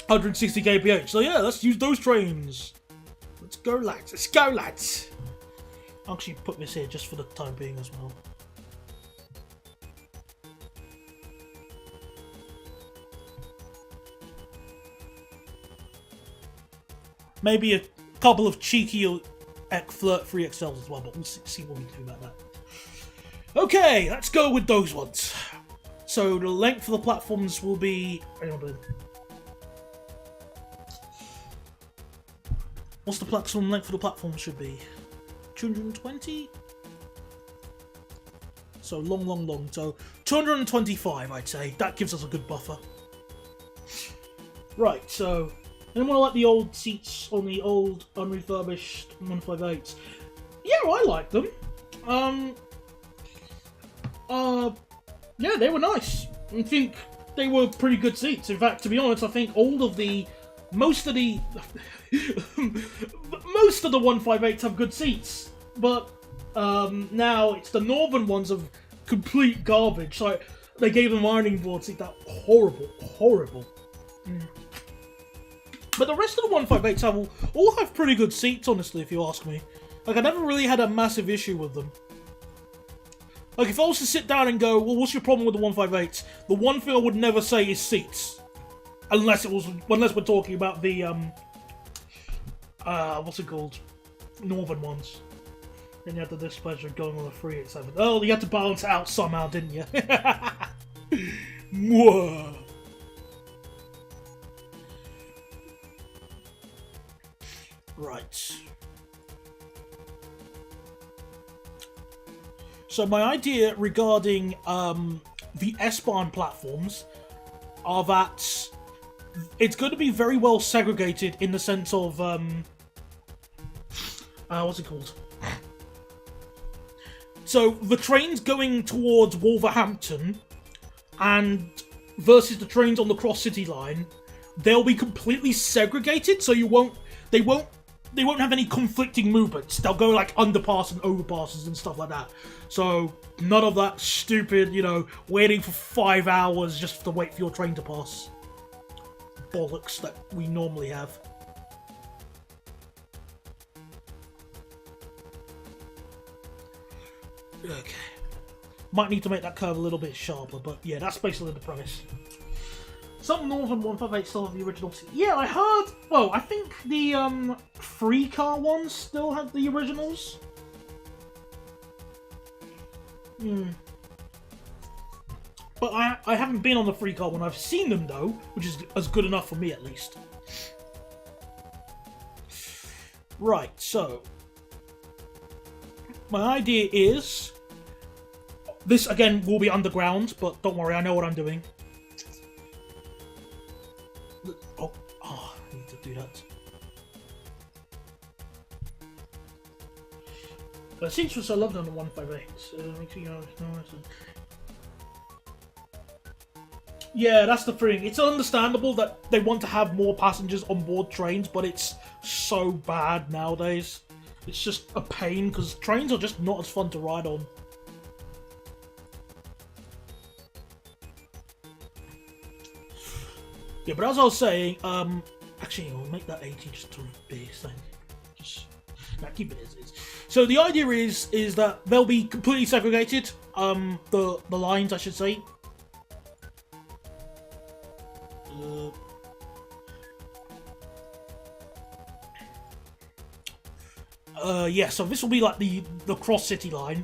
160 kph. So yeah, let's use those trains. Let's go, lads. Let's go, lads. I'll actually put this here just for the time being as well. Maybe a couple of cheeky Flirt 3XLs as well, but we'll see what we can do about that. Okay, let's go with those ones. So the length of the platforms will be... What's the maximum length for the platform should be? 220? So long. So 225, I'd say. That gives us a good buffer. Right, so anyone like the old seats on the old unrefurbished 158s? Yeah, I like them. Yeah, they were nice. I think they were pretty good seats. In fact, to be honest, I think most of the 158s have good seats, but now it's the northern ones of complete garbage. Like they gave them ironing board seat that horrible. But the rest of the 158s all have pretty good seats, honestly, if you ask me. Like I never really had a massive issue with them. Like if I was to sit down and go, well, what's your problem with the 158s? The one thing I would never say is seats. Unless we're talking about the what's it called? Northern ones. Then you had the displeasure of going on a 387. Oh, you had to balance it out somehow, didn't you? Whoa. Right. So my idea regarding the S-Bahn platforms are that it's going to be very well segregated in the sense of what's it called? So the trains going towards Wolverhampton and versus the trains on the Cross City line, they'll be completely segregated. So they won't have any conflicting movements. They'll go like underpass and overpasses and stuff like that. So none of that stupid, waiting for 5 hours just to wait for your train to pass bollocks that we normally have. Okay. Might need to make that curve a little bit sharper, but yeah, that's basically the premise. Some Northern 158 still have the original seat. Yeah, I heard... Well, I think the free car ones still have the originals. But I haven't been on the free car one. I've seen them, though, which is as good enough for me, at least. Right, so... My idea is... This, again, will be underground, but don't worry, I know what I'm doing. Oh, I need to do that. But it seems so loved on the 158. Makes you know, yeah, that's the thing. It's understandable that they want to have more passengers on board trains, but it's so bad nowadays. It's just a pain, because trains are just not as fun to ride on. Yeah, but as I was saying, actually, I'll make that 80 just to be thing. Keep it as is. So the idea is that they'll be completely segregated. The lines, I should say. Yeah. So this will be like the Cross City line.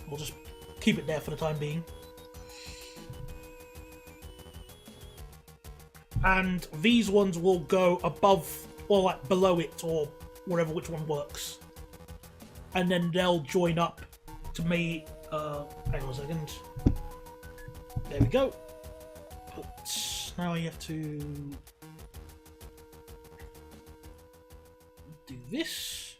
We'll just keep it there for the time being. And these ones will go above or like below it or whatever, which one works. And then they'll join up to me. Hang on a second. There we go. But now I have to do this.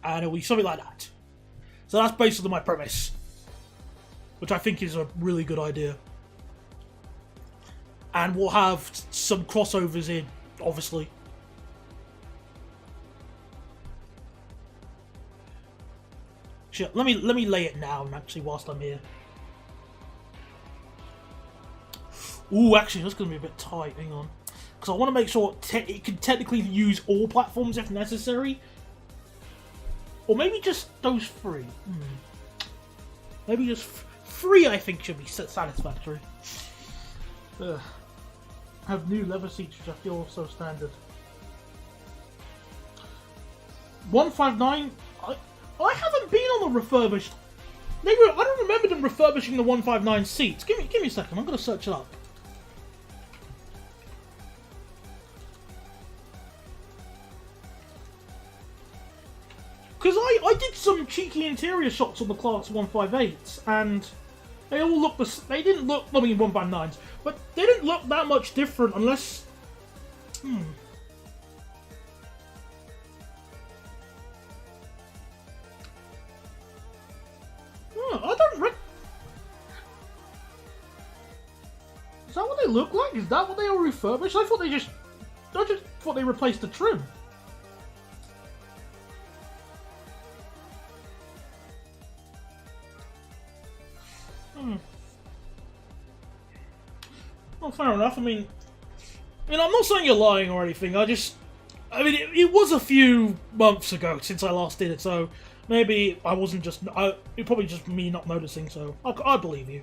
And it'll be something like that. So that's basically my premise, which I think is a really good idea. And we'll have some crossovers in, obviously. Shit, let me lay it now, actually, whilst I'm here. Ooh, actually, that's going to be a bit tight. Hang on. Because I want to make sure it can technically use all platforms if necessary. Or maybe just those three. Maybe just three, I think, should be satisfactory. Have new leather seats, which I feel so standard. 159. I haven't been on the refurbished. I don't remember them refurbishing the 159 seats. Give me a second. I'm gonna search it up. Because I did some cheeky interior shots on the Class 158s, and they all look they didn't look, I mean 159s, but they didn't look that much different unless... I don't Is that what they look like? Is that what they all refurbished? I just thought they replaced the trim. Well, fair enough. I mean, I'm not saying you're lying or anything. I mean, it was a few months ago since I last did it, so maybe I wasn't just... It probably just me not noticing, so I believe you.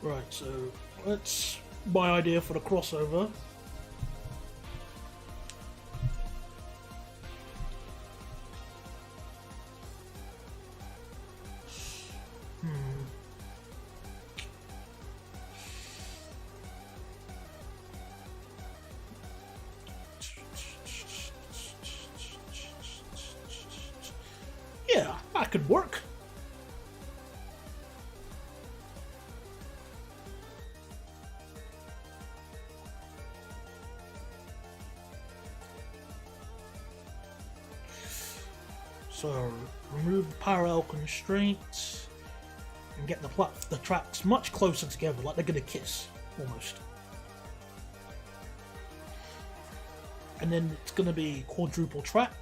Right, so that's my idea for the crossover. Yeah, that could work. So, remove the parallel constraints and get the tracks much closer together, like they're gonna kiss, almost. And then it's gonna be quadruple track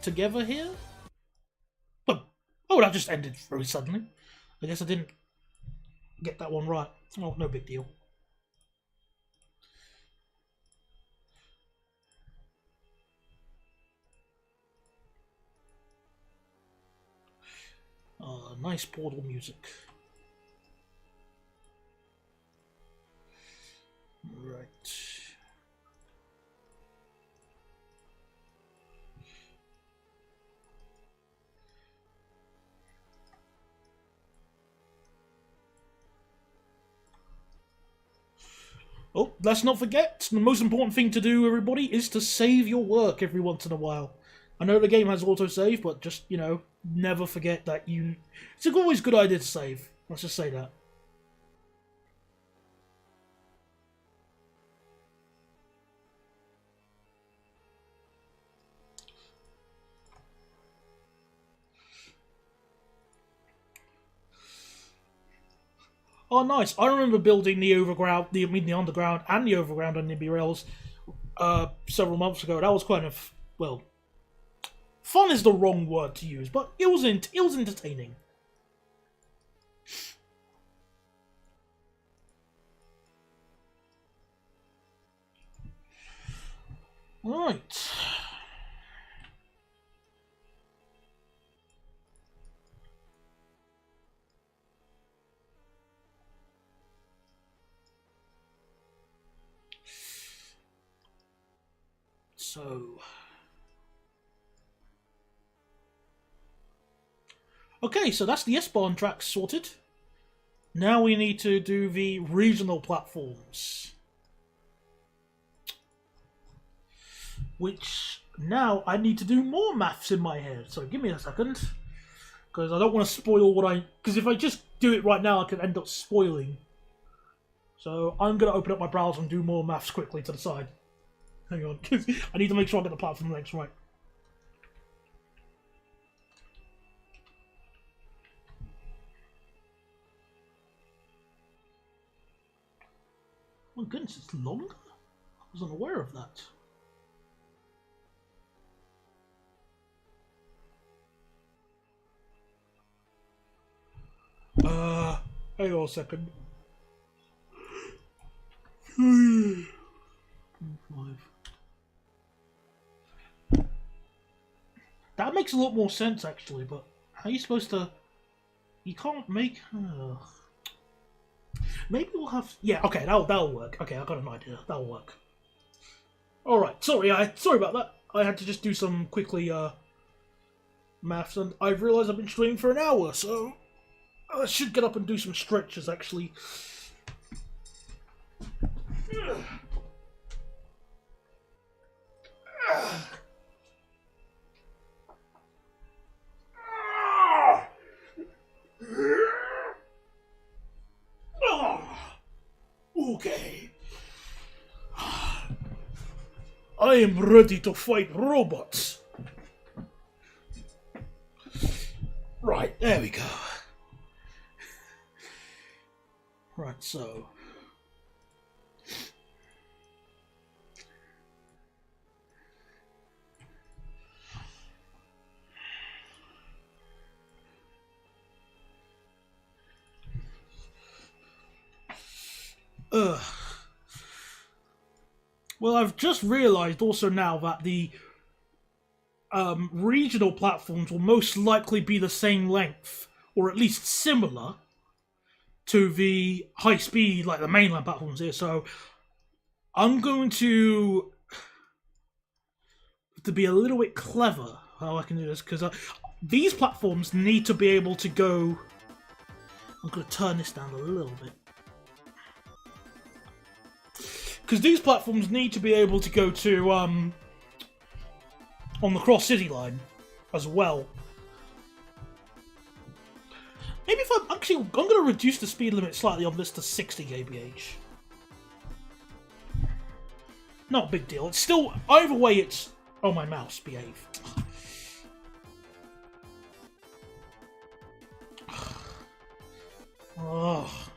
together here. Oh, that just ended very suddenly. I guess I didn't get that one right. Oh, no big deal. Nice Portal music. Right. Oh, let's not forget, the most important thing to do, everybody, is to save your work every once in a while. I know the game has autosave, but just, never forget that it's always a good idea to save. Let's just say that. Oh, nice. I remember building the underground and the overground on Nimby Rails several months ago. That was kind of, well, fun is the wrong word to use, but it was entertaining. Right. So... Okay, so that's the S-Bahn tracks sorted. Now we need to do the regional platforms. Which, now I need to do more maths in my head. So give me a second. Because I don't want to spoil because if I just do it right now, I could end up spoiling. So I'm going to open up my browser and do more maths quickly to the side. Hang on, because I need to make sure I get the platform links right. Oh my goodness, it's longer? I was unaware of that. Hang on a second. 5. That makes a lot more sense, actually, but how are you supposed to... You can't make... Maybe we'll have... Yeah, okay, that'll work. Okay, I got an idea. That'll work. Alright, sorry about that. I had to just do some quickly maths, and I've realised I've been streaming for an hour, so I should get up and do some stretches actually. Okay. I am ready to fight robots. Right, there we go. Right, so. Well, I've just realised also now that the regional platforms will most likely be the same length, or at least similar, to the high-speed, like the mainland platforms here. So I'm going to be a little bit clever how I can do this, because these platforms need to be able to go. I'm going to turn this down a little bit. Because these platforms need to be able to go to, on the Cross City line as well. Maybe if I'm going to reduce the speed limit slightly on this to 60 kph. Not a big deal. It's still, either way it's, oh my mouse, behave. Oh.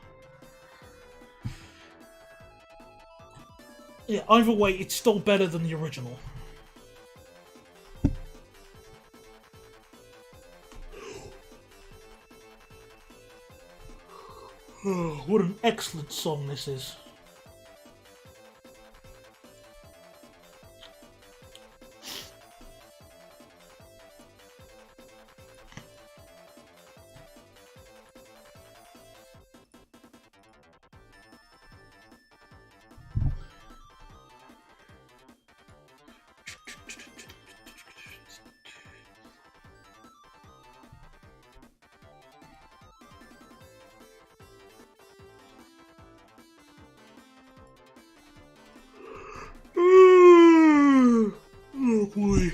Yeah, either way, it's still better than the original. Oh, what an excellent song this is. Oh boy.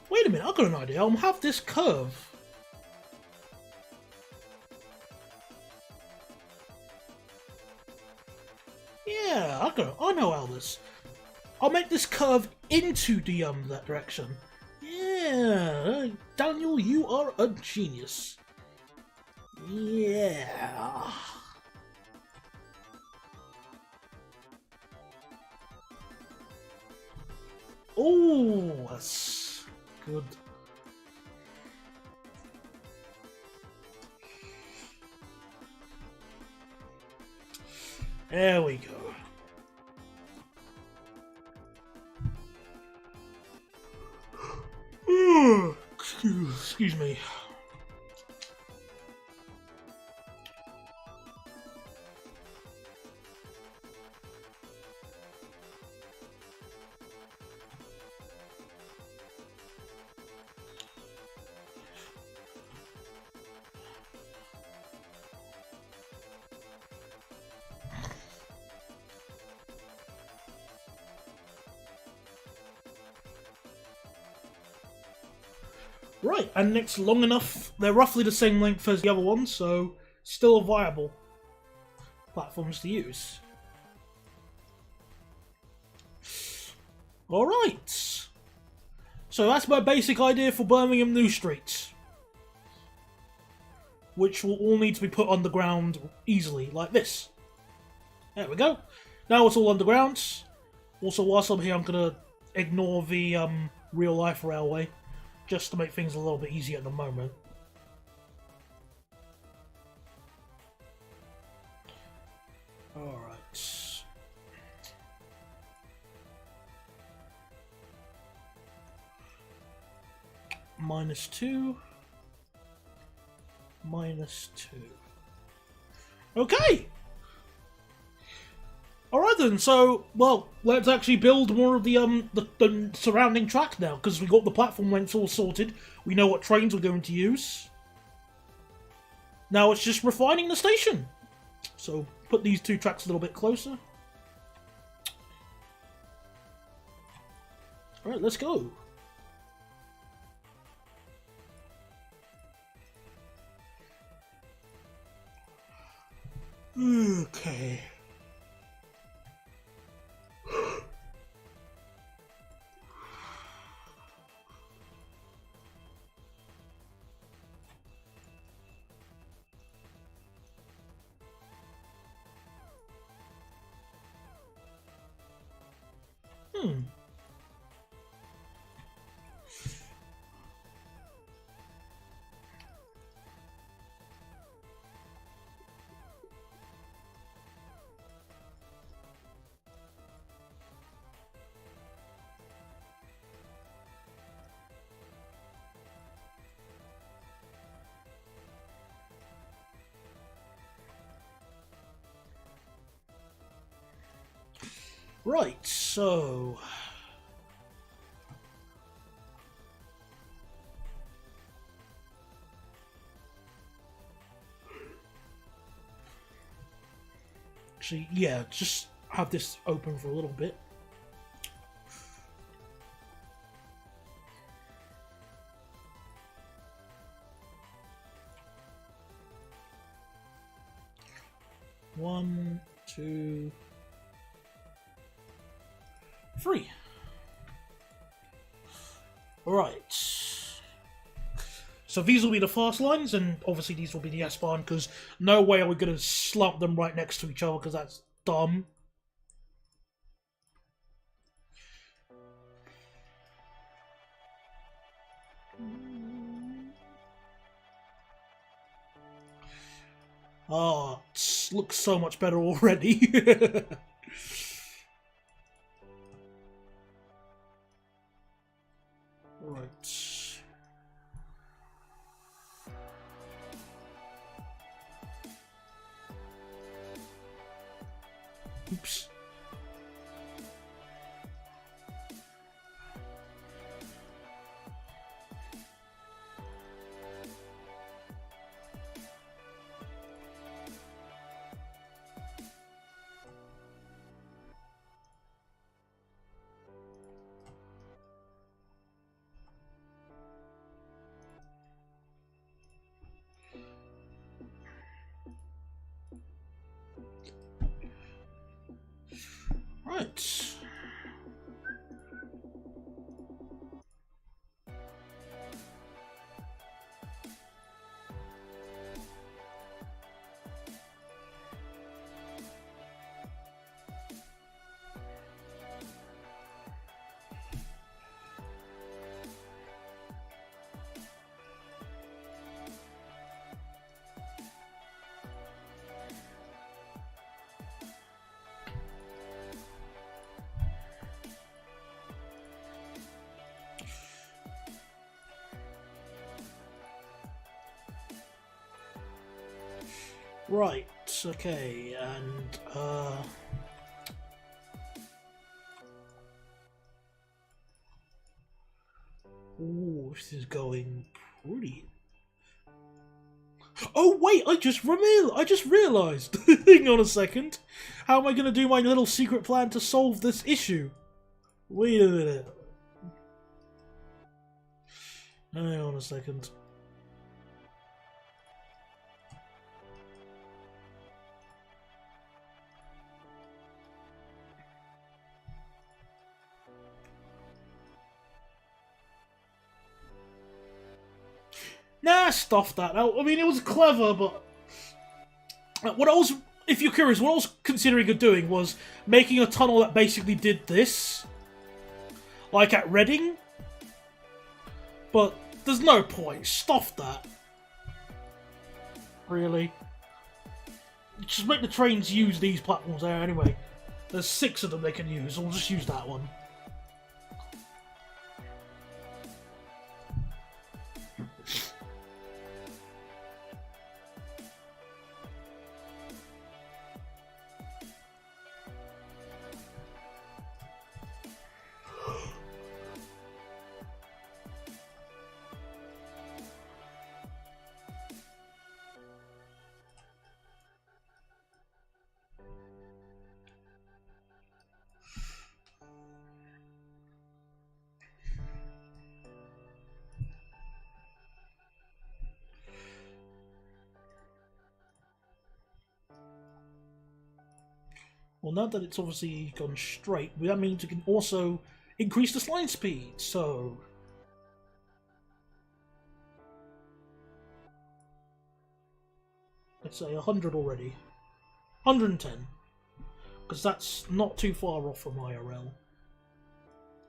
Wait a minute, I've got an idea. I'll have this curve. Yeah, I know how this. I'll make this curve into the that direction. Yeah, Daniel, you are a genius. Yeah. Oh, that's good. There we go. Excuse me. Right, and it's long enough. They're roughly the same length as the other ones, so still viable platforms to use. Alright. So that's my basic idea for Birmingham New Street, which will all need to be put underground easily, like this. There we go. Now it's all underground. Also, whilst I'm here, I'm going to ignore the real-life railway, just to make things a little bit easier at the moment. Alright. -2. -2. Okay! Alright then, so, well, let's actually build more of the surrounding track now, because we got the platform lengths all sorted. We know what trains we're going to use. Now it's just refining the station. So, put these two tracks a little bit closer. Alright, let's go. Okay. Right, so... Actually, yeah, just have this open for a little bit. One, two... 3. Alright. So these will be the fast lines, and obviously these will be the S-Bahn, because no way are we going to slump them right next to each other, because that's dumb. Ah, it looks so much better already. Right. Oops. Right. Right, okay, and, ooh, this is going pretty... Oh, wait, I just realised! Hang on a second. How am I going to do my little secret plan to solve this issue? Wait a minute. Hang on a second. Nah, stuff that out. I mean, it was clever, but... What I was... If you're curious, what I was considering of doing was making a tunnel that basically did this. like at Reading. But there's no point. Stuff that. Really? Just make the trains use these platforms there anyway. There's 6 of them they can use, so we'll just use that one. Well, now that it's obviously gone straight, that means we can also increase the slide speed, so... let's say 100 already. 110. Because that's not too far off from IRL.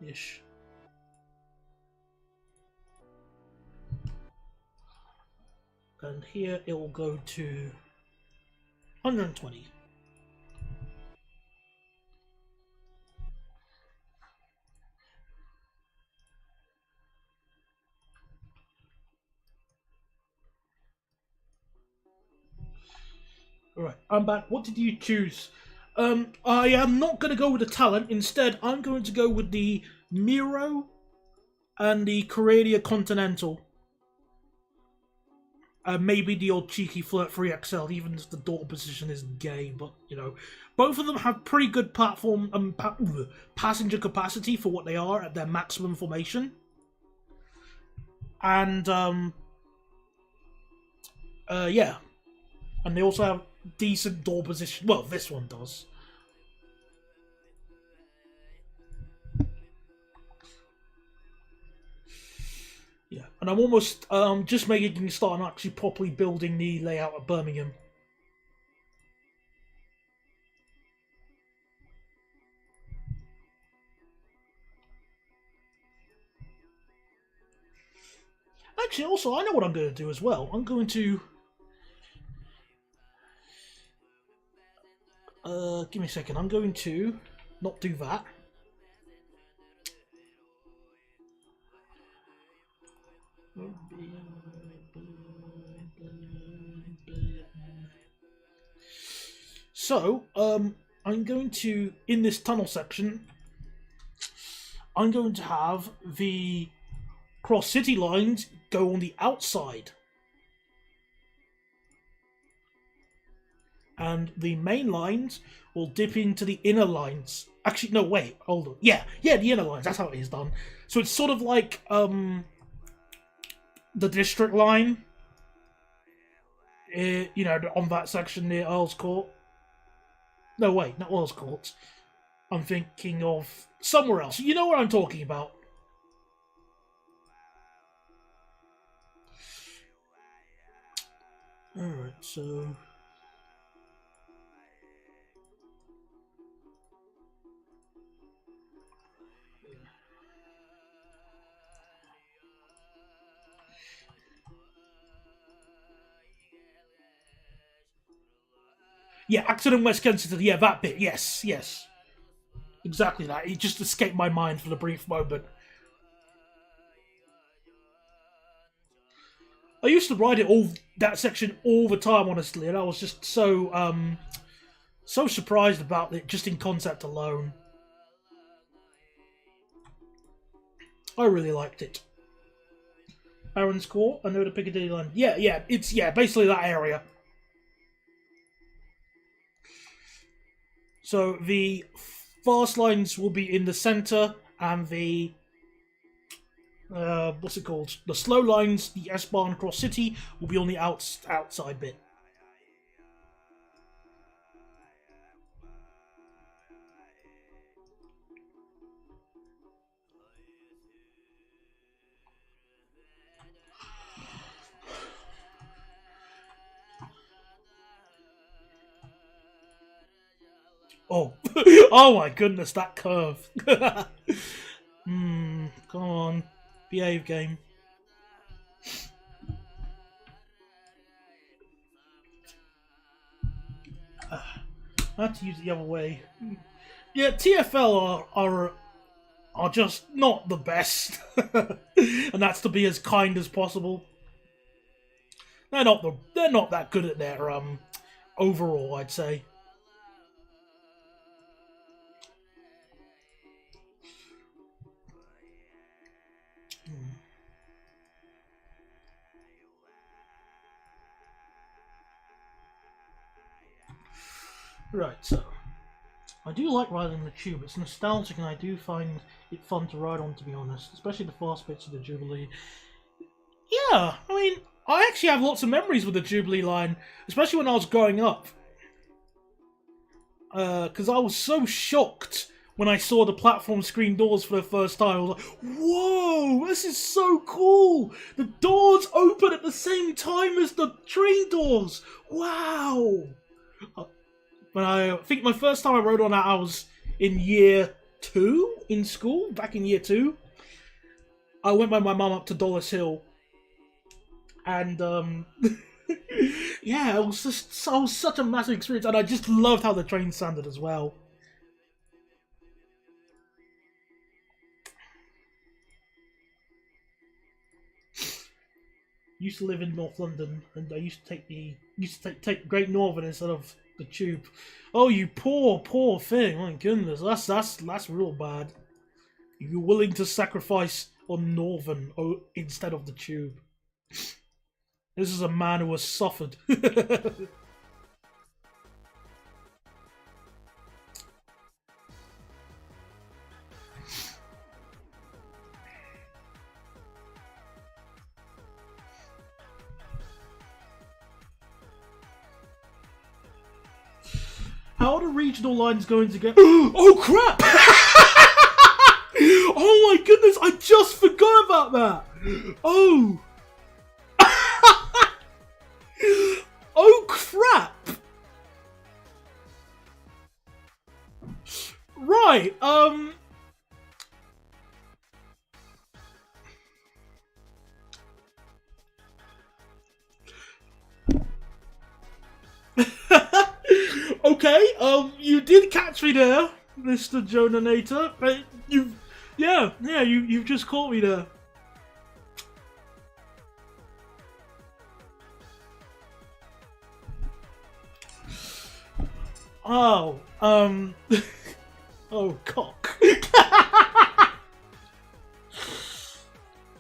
Ish. And here it will go to 120. Alright, I'm back. What did you choose? I am not going to go with the talent. Instead, I'm going to go with the Miro and the Coradia Continental. Maybe the old cheeky Flirt 3XL, even if the door position isn't gay, but, you know. Both of them have pretty good platform passenger capacity for what they are at their maximum formation. And, yeah. And they also have decent door position. Well, this one does. Yeah, and I'm almost just making a start on actually properly building the layout of Birmingham. Actually, also, I know what I'm going to do as well. I'm going to... give me a second. I'm going to not do that. So, I'm going to, in this tunnel section, I'm going to have the cross-city lines go on the outside. And the main lines will dip into the inner lines. Actually, no, wait, hold on. Yeah, the inner lines, that's how it is done. So it's sort of like, the district line. You know, on that section near Earl's Court. No, wait, not Earl's Court. I'm thinking of somewhere else. You know what I'm talking about. Alright, so... yeah, Accident West Kensington, yeah, that bit, yes. Exactly that. It just escaped my mind for a brief moment. I used to ride that section all the time, honestly, and I was just so, so surprised about it, just in concept alone. I really liked it. Aaron's Court, I know the Piccadilly line. Yeah, it's, basically that area. So the fast lines will be in the centre, and the what's it called? The slow lines, the S-Bahn Cross City, will be on the outside bit. Oh, oh my goodness, that curve. Come on. Behave, game. I had to use it the other way. Yeah, TFL are just not the best. And that's to be as kind as possible. They're not that good at their overall, I'd say. Right, so I do like riding the tube. It's nostalgic, and I do find it fun to ride on, to be honest. Especially the fast bits of the Jubilee. Yeah, I mean, I actually have lots of memories with the Jubilee line, especially when I was growing up. Because I was so shocked when I saw the platform screen doors for the first time. I was like, whoa, this is so cool! The doors open at the same time as the train doors! Wow! When I think my first time I rode on that, I was in year 2 in school, back in year 2. I went with my mum up to Dollis Hill, and yeah, it was such a massive experience, and I just loved how the train sounded as well. Used to live in North London, and I used to take Great Northern instead of the tube. Oh, you poor thing! My goodness, that's real bad. You're willing to sacrifice on Northern instead of the tube. This is a man who has suffered. How are the regional lines going to get... Oh, crap! Oh my goodness, I just forgot about that! Oh! Oh, crap! Right, Okay, you did catch me there, Mr. Jonanator, but you've just caught me there. Oh, oh, cock.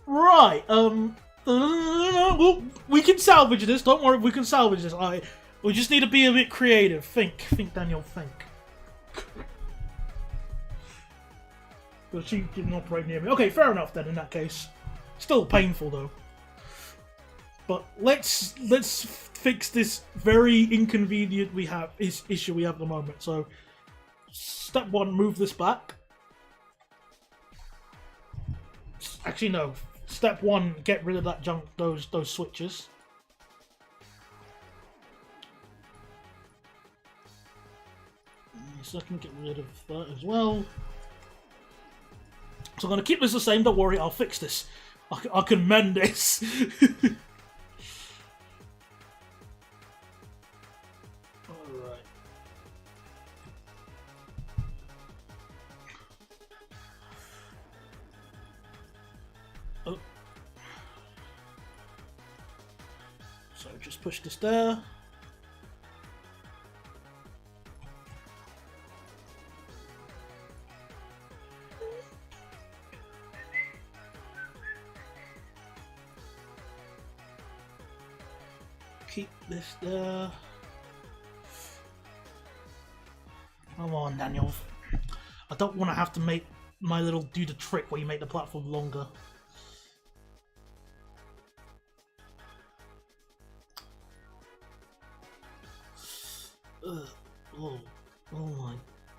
Right, well, we can salvage this, don't worry, we can salvage this. We just need to be a bit creative. Think, Daniel, think. Well, she didn't operate near me. Okay, fair enough then, in that case. Still painful, though. But let's fix this very inconvenient issue we have at the moment. So, step 1, move this back. Actually, no. Step 1, get rid of that junk, those switches. So I can get rid of that as well. So I'm going to keep this the same, don't worry, I'll fix this. I can mend this. Alright. Oh. So just push this there. Keep this there. Come on, Daniel. I don't want to have to make my little do the trick where you make the platform longer. Oh my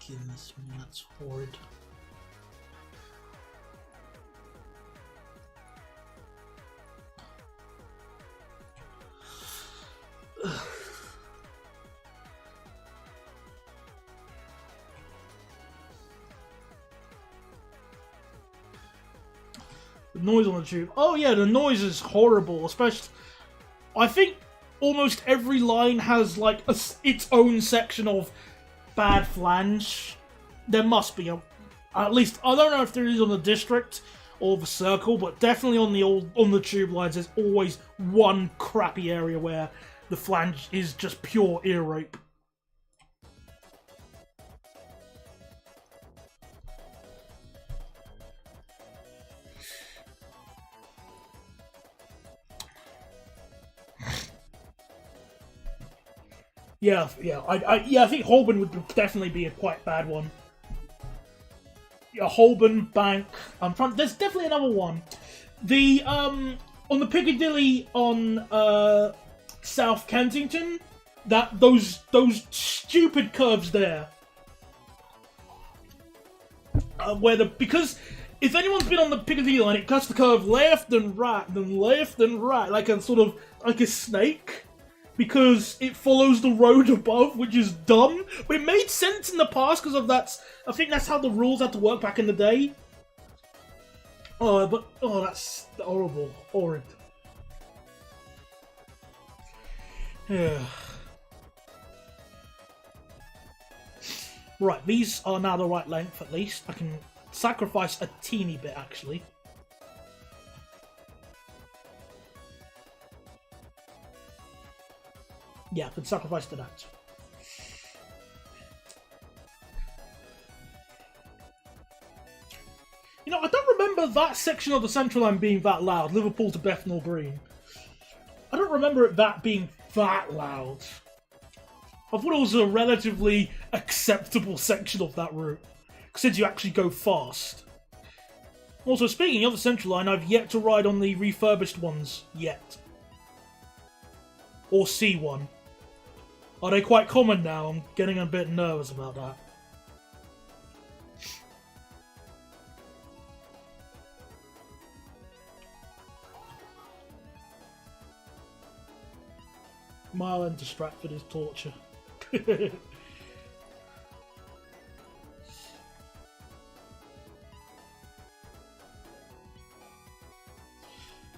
goodness, man, that's horrid. Noise on the tube. Oh yeah, the noise is horrible. Especially, I think almost every line has like its own section of bad flange. There must be at least, I don't know if there is on the district or the circle, but definitely on the tube lines. There's always one crappy area where the flange is just pure ear rape. Yeah, I think Holborn would definitely be a quite bad one. Yeah, Holborn, Bank. There's definitely another one. The on the Piccadilly on South Kensington, those stupid curves there, because if anyone's been on the Piccadilly line, it cuts the curve left and right, then left and right, like a sort of like a snake. Because it follows the road above, which is dumb. But it made sense in the past because of that. I think that's how the rules had to work back in the day. That's horrible. Horrid. Yeah. Right, these are now the right length at least. I can sacrifice a teeny bit actually. Yeah, I can sacrifice to that. You know, I don't remember that section of the Central Line being that loud. Liverpool to Bethnal Green. I don't remember that being that loud. I thought it was a relatively acceptable section of that route, since you actually go fast. Also, speaking of the Central Line, I've yet to ride on the refurbished ones yet. Or see one. Are they quite common now? I'm getting a bit nervous about that. Mile End to Stratford is torture.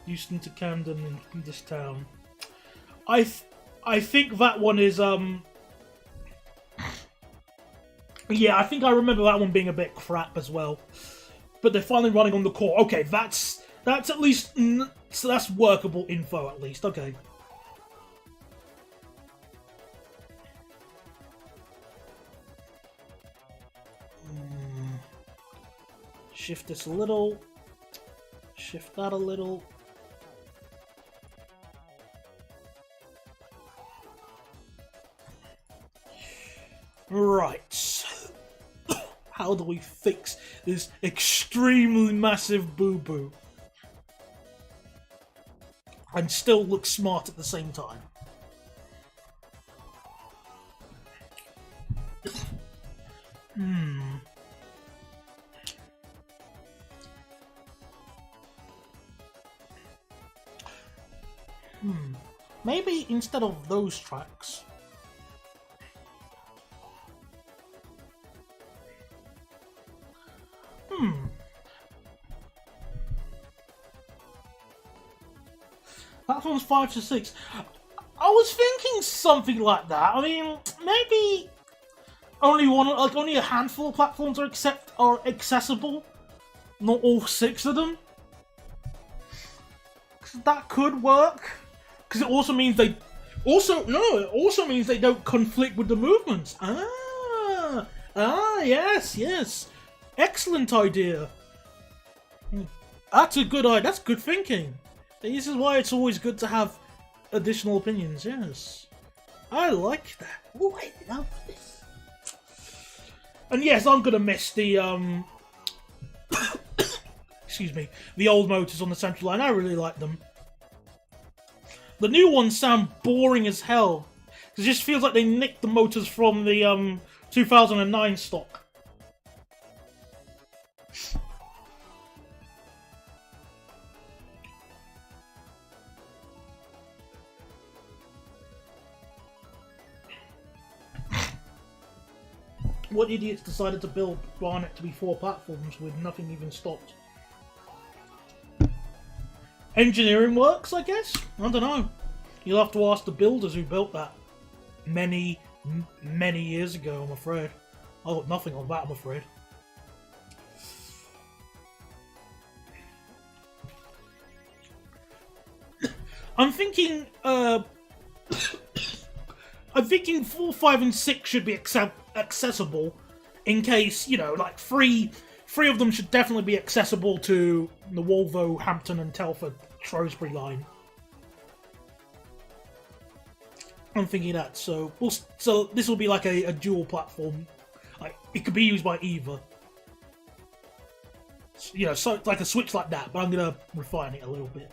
Euston to Camden in this town. I think that one is yeah, I think I remember that one being a bit crap as well. But they're finally running on the core. Okay, that's at least so that's workable info at least. Okay. Shift this a little. Shift that a little. Right. How do we fix this extremely massive boo-boo and still look smart at the same time? Maybe instead of those tracks, platforms 5 to 6. I was thinking something like that. I mean, maybe only a handful of platforms are accessible, not all 6 of them. That could work. Because it also means it also means they don't conflict with the movements. Yes. Excellent idea. That's a good idea. That's good thinking. This is why it's always good to have additional opinions. Yes, I like that. Oh, I love this. And yes, I'm gonna miss the excuse me, the old motors on the Central Line. I really like them. The new ones sound boring as hell. It just feels like they nicked the motors from the 2009 stock. What idiots decided to build Barnet to be 4 platforms with nothing even stopped? engineering works, I guess? I don't know. You'll have to ask the builders who built that many years ago, I'm afraid. I got nothing on that, I'm afraid. I'm thinking, I'm thinking 4, 5, and 6 should be accessible in case, you know, like three of them should definitely be accessible to the Wolverhampton and Telford Shrewsbury line. I'm thinking that, so this will be like a dual platform. Like it could be used by either. You know, so like a switch like that, but I'm gonna refine it a little bit.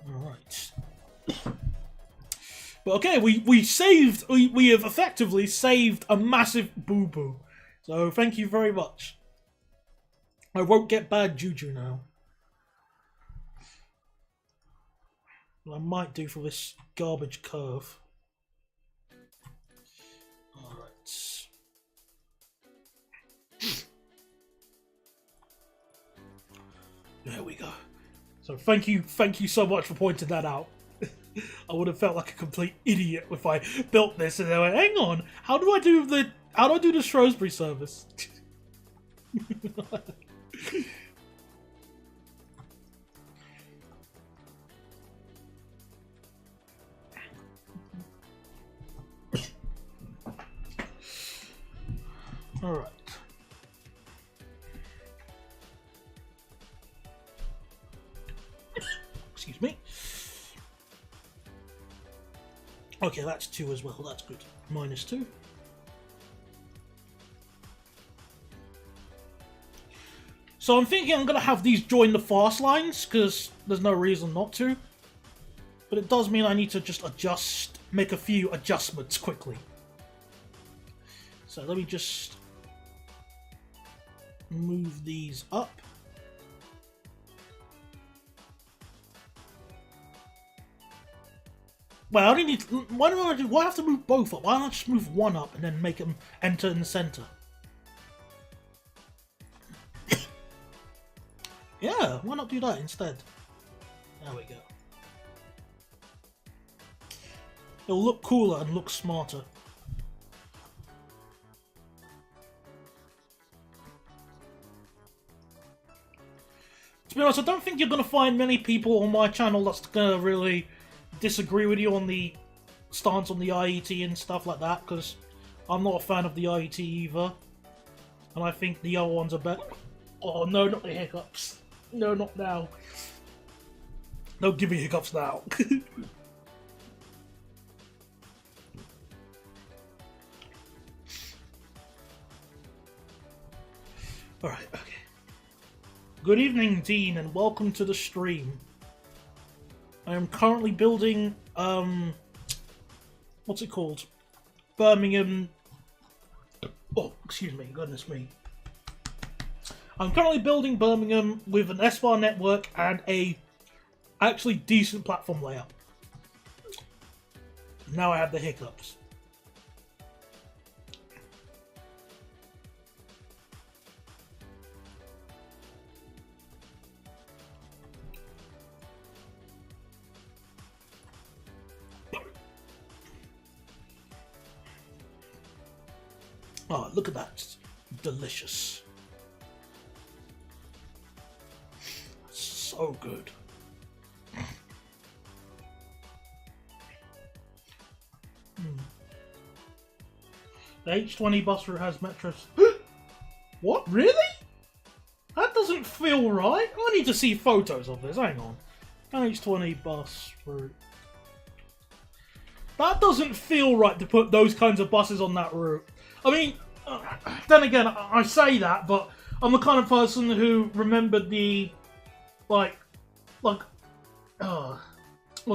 Alright. But okay, we have effectively saved a massive boo-boo. So thank you very much. I won't get bad juju now. What I might do for this garbage curve. Alright. There we go. So thank you so much for pointing that out. I would have felt like a complete idiot if I built this and I went, hang on, how do I do the Shrewsbury service? Alright. Excuse me. Okay, that's 2 as well. That's good. -2. So I'm thinking I'm going to have these join the fast lines, because there's no reason not to. But it does mean I need to just make a few adjustments quickly. So let me just move these up. Well, I only need. Why do I have to move both up? Why don't I just move one up and then make them enter in the center? Yeah, why not do that instead? There we go. It'll look cooler and look smarter. To be honest, I don't think you're going to find many people on my channel that's going to really disagree with you on the stance on the IET and stuff like that, because I'm not a fan of the IET either. And I think the other ones are better. Oh no, not the hiccups. No, not now. Don't give me hiccups now. Alright, okay. Good evening, Dean, and welcome to the stream. I am currently building, what's it called? Birmingham... Oh, excuse me, goodness me. I'm currently building Birmingham with an S-bar network and a actually decent platform layout. Now I have the hiccups. Oh, look at that. It's delicious. So good. The H20 bus route has metros. What? Really? That doesn't feel right. I need to see photos of this. Hang on. An H20 bus route. That doesn't feel right to put those kinds of buses on that route. I mean, then again, I say that, but I'm the kind of person who remembered the, like, what's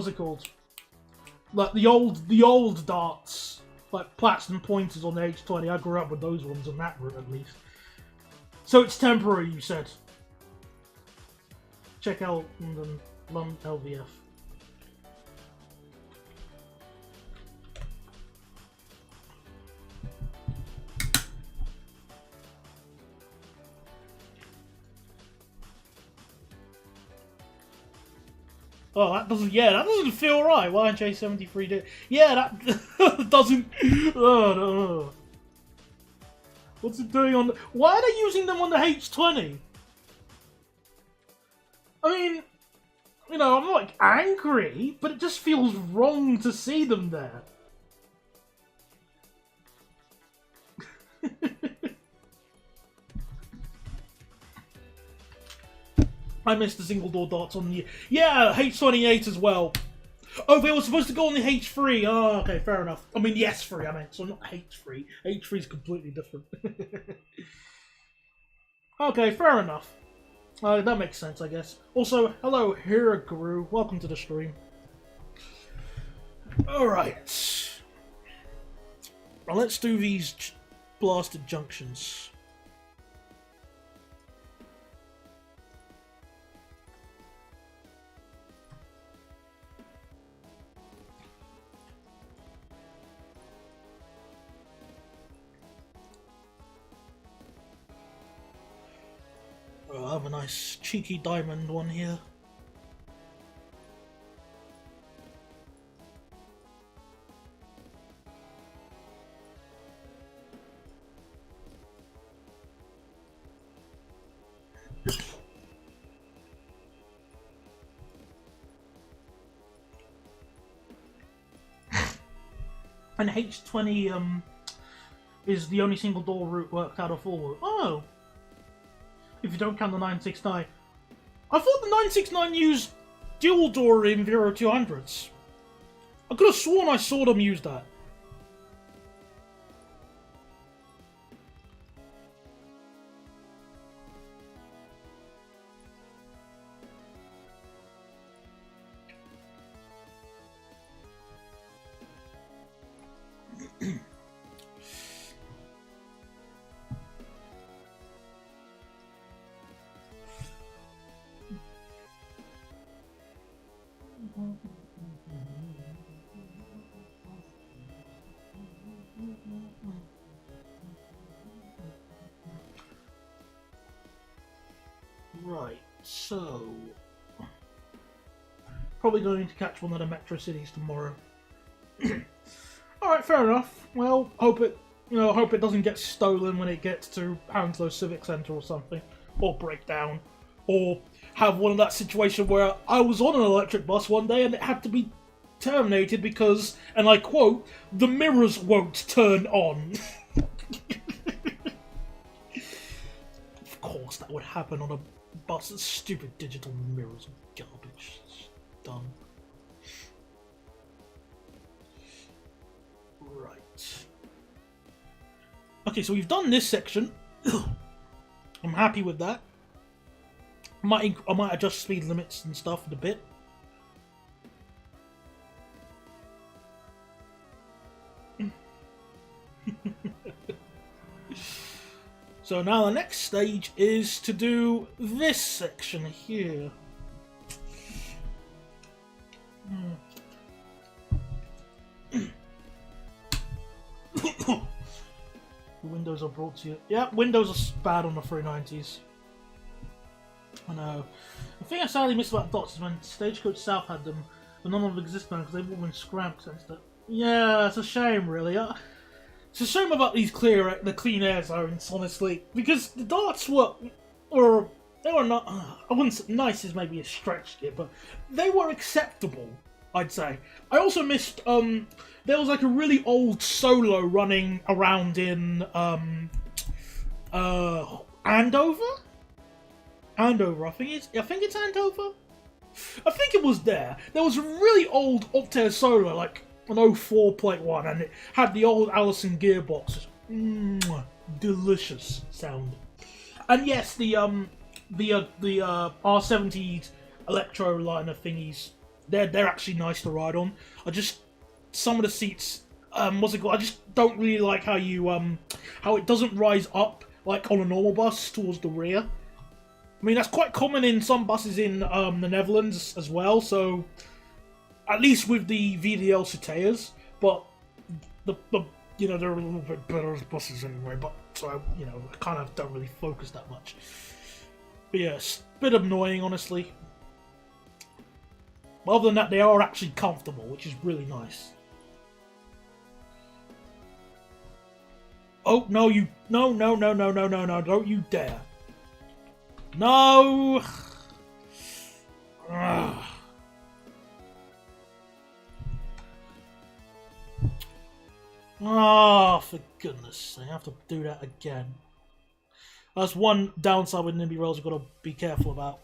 it called? Like the old darts, like plats and pointers on the H20. I grew up with those ones on that route at least. So it's temporary, you said. Check out London LVF. Oh, that doesn't. Yeah, that doesn't feel right. Why J73 do? Yeah, that doesn't. Oh, no. What's it doing on? Why are they using them on the H20? I mean, you know, I'm not like angry, but it just feels wrong to see them there. I missed the single door darts on the... Yeah, H28 as well. Oh, they were supposed to go on the H3. Oh, okay, fair enough. I mean, the S3, I meant, so not H3. H3 is completely different. Okay, fair enough. That makes sense, I guess. Also, hello, Hiraguru. Welcome to the stream. Alright. Now let's do these blasted junctions. I have a nice cheeky diamond one here. And H20 is the only single door route worked out of forward. Oh! If you don't count the 969. I thought the 969 used dual door in 0200s. I could have sworn I saw them use that. Right, so probably going to catch one of the metro cities tomorrow. All right, fair enough. Well, hope it doesn't get stolen when it gets to Hounslow Civic Centre or something, or break down, or have one of that situation where I was on an electric bus one day and it had to be terminated because, and I quote, "the mirrors won't turn on." Of course, that would happen on a bus. Stupid digital mirrors are garbage. It's dumb. Right. Okay, so we've done this section. I'm happy with that. I might adjust speed limits and stuff in a bit. So now the next stage is to do this section here. The windows are brought to you. Yeah, windows are bad on the 390s. I know. The thing I sadly missed about Dots is when Stagecoach South had them, but none of them exist now because they've all been scrapped since that. Yeah, it's a shame, really. It's a shame about these the clean air zones, honestly, because the darts were not. I wouldn't say nice is maybe a stretch here, but they were acceptable, I'd say. I also missed. There was like a really old solo running around in Andover. Andover, I think it's Andover. I think it was there. There was a really old Optare solo, like an 04 plate one, and it had the old Allison gearbox. Delicious sound. And yes, the R70 electro liner thingies, they're actually nice to ride on. Some of the seats, what's it called? I just don't really like how how it doesn't rise up like on a normal bus towards the rear. I mean, that's quite common in some buses in the Netherlands as well, so at least with the VDL Citeas, but they're a little bit better as buses anyway, but so I kind of don't really focus that much. But yes, bit annoying, honestly. But other than that, they are actually comfortable, which is really nice. Oh, no, you... No, no, no, no, no, no, no. Don't you dare. No! Ugh. Oh, for goodness sake. I have to do that again. That's one downside with Nimby Rails you've got to be careful about.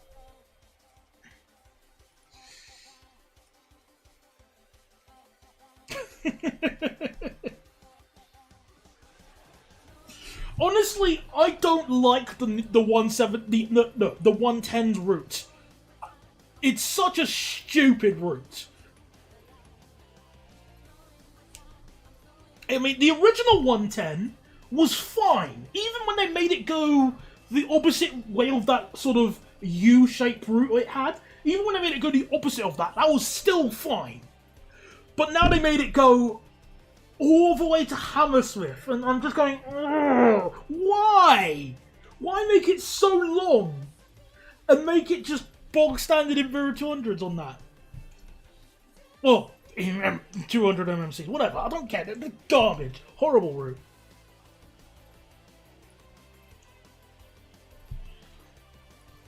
Honestly, I don't like the 110's route. It's such a stupid route. I mean, the original 110 was fine. Even when they made it go the opposite way of that sort of U-shaped route it had, even when they made it go the opposite of that, that was still fine. But now they made it go all the way to Hammersmith, and I'm just going, why? Why make it so long? And make it just bog standard Inferior 200s on that? Well, 200 MMCs, whatever, I don't care, they're garbage. Horrible route.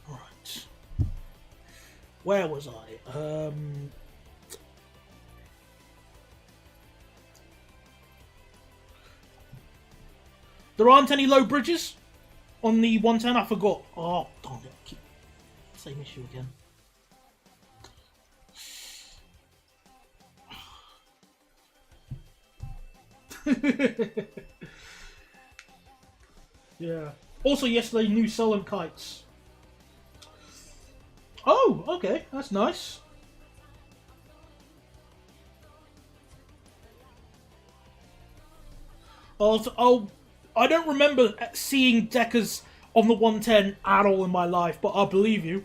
Right. Where was I? There aren't any low bridges on the 110, I forgot. Oh, darn it, keep same issue again. Yeah. Also yesterday, new Solemn kites. Oh, okay, that's nice. Oh, I don't remember seeing Deckers on the 110 at all in my life, but I believe you.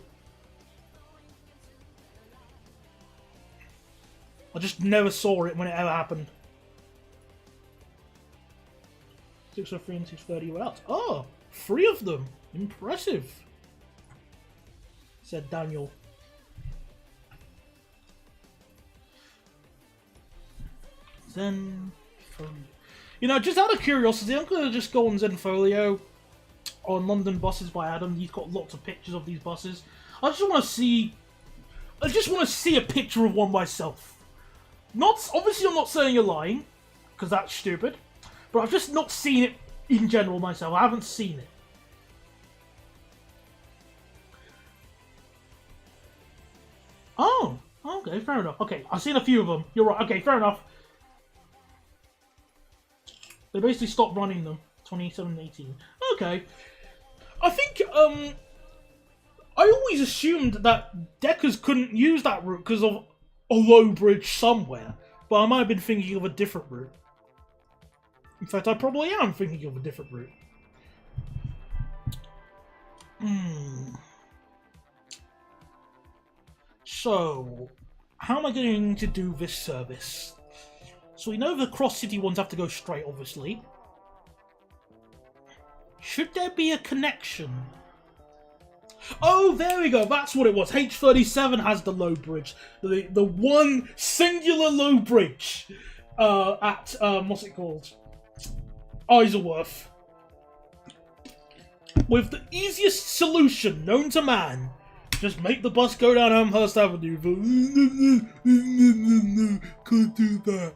I just never saw it when it ever happened. 603 and 630 were out. Oh, 3 of them. Impressive, said Daniel. Then... You know, just out of curiosity, I'm going to just go on Zenfolio on London buses by Adam. He's got lots of pictures of these buses. I just want to see a picture of one myself. Obviously I'm not saying you're lying, because that's stupid. But I've just not seen it in general myself. I haven't seen it. Oh, okay, fair enough. Okay, I've seen a few of them. You're right. Okay, fair enough. They basically stopped running them. 2018. Okay. I think, I always assumed that Deckers couldn't use that route because of a low bridge somewhere. But I might have been thinking of a different route. In fact, I probably am thinking of a different route. So, how am I going to do this service? So we know the cross-city ones have to go straight, obviously. Should there be a connection? Oh, there we go. That's what it was. H37 has the low bridge. The one singular low bridge at, what's it called? Isleworth. With the easiest solution known to man. Just make the bus go down Elmhurst Avenue. Can't do that.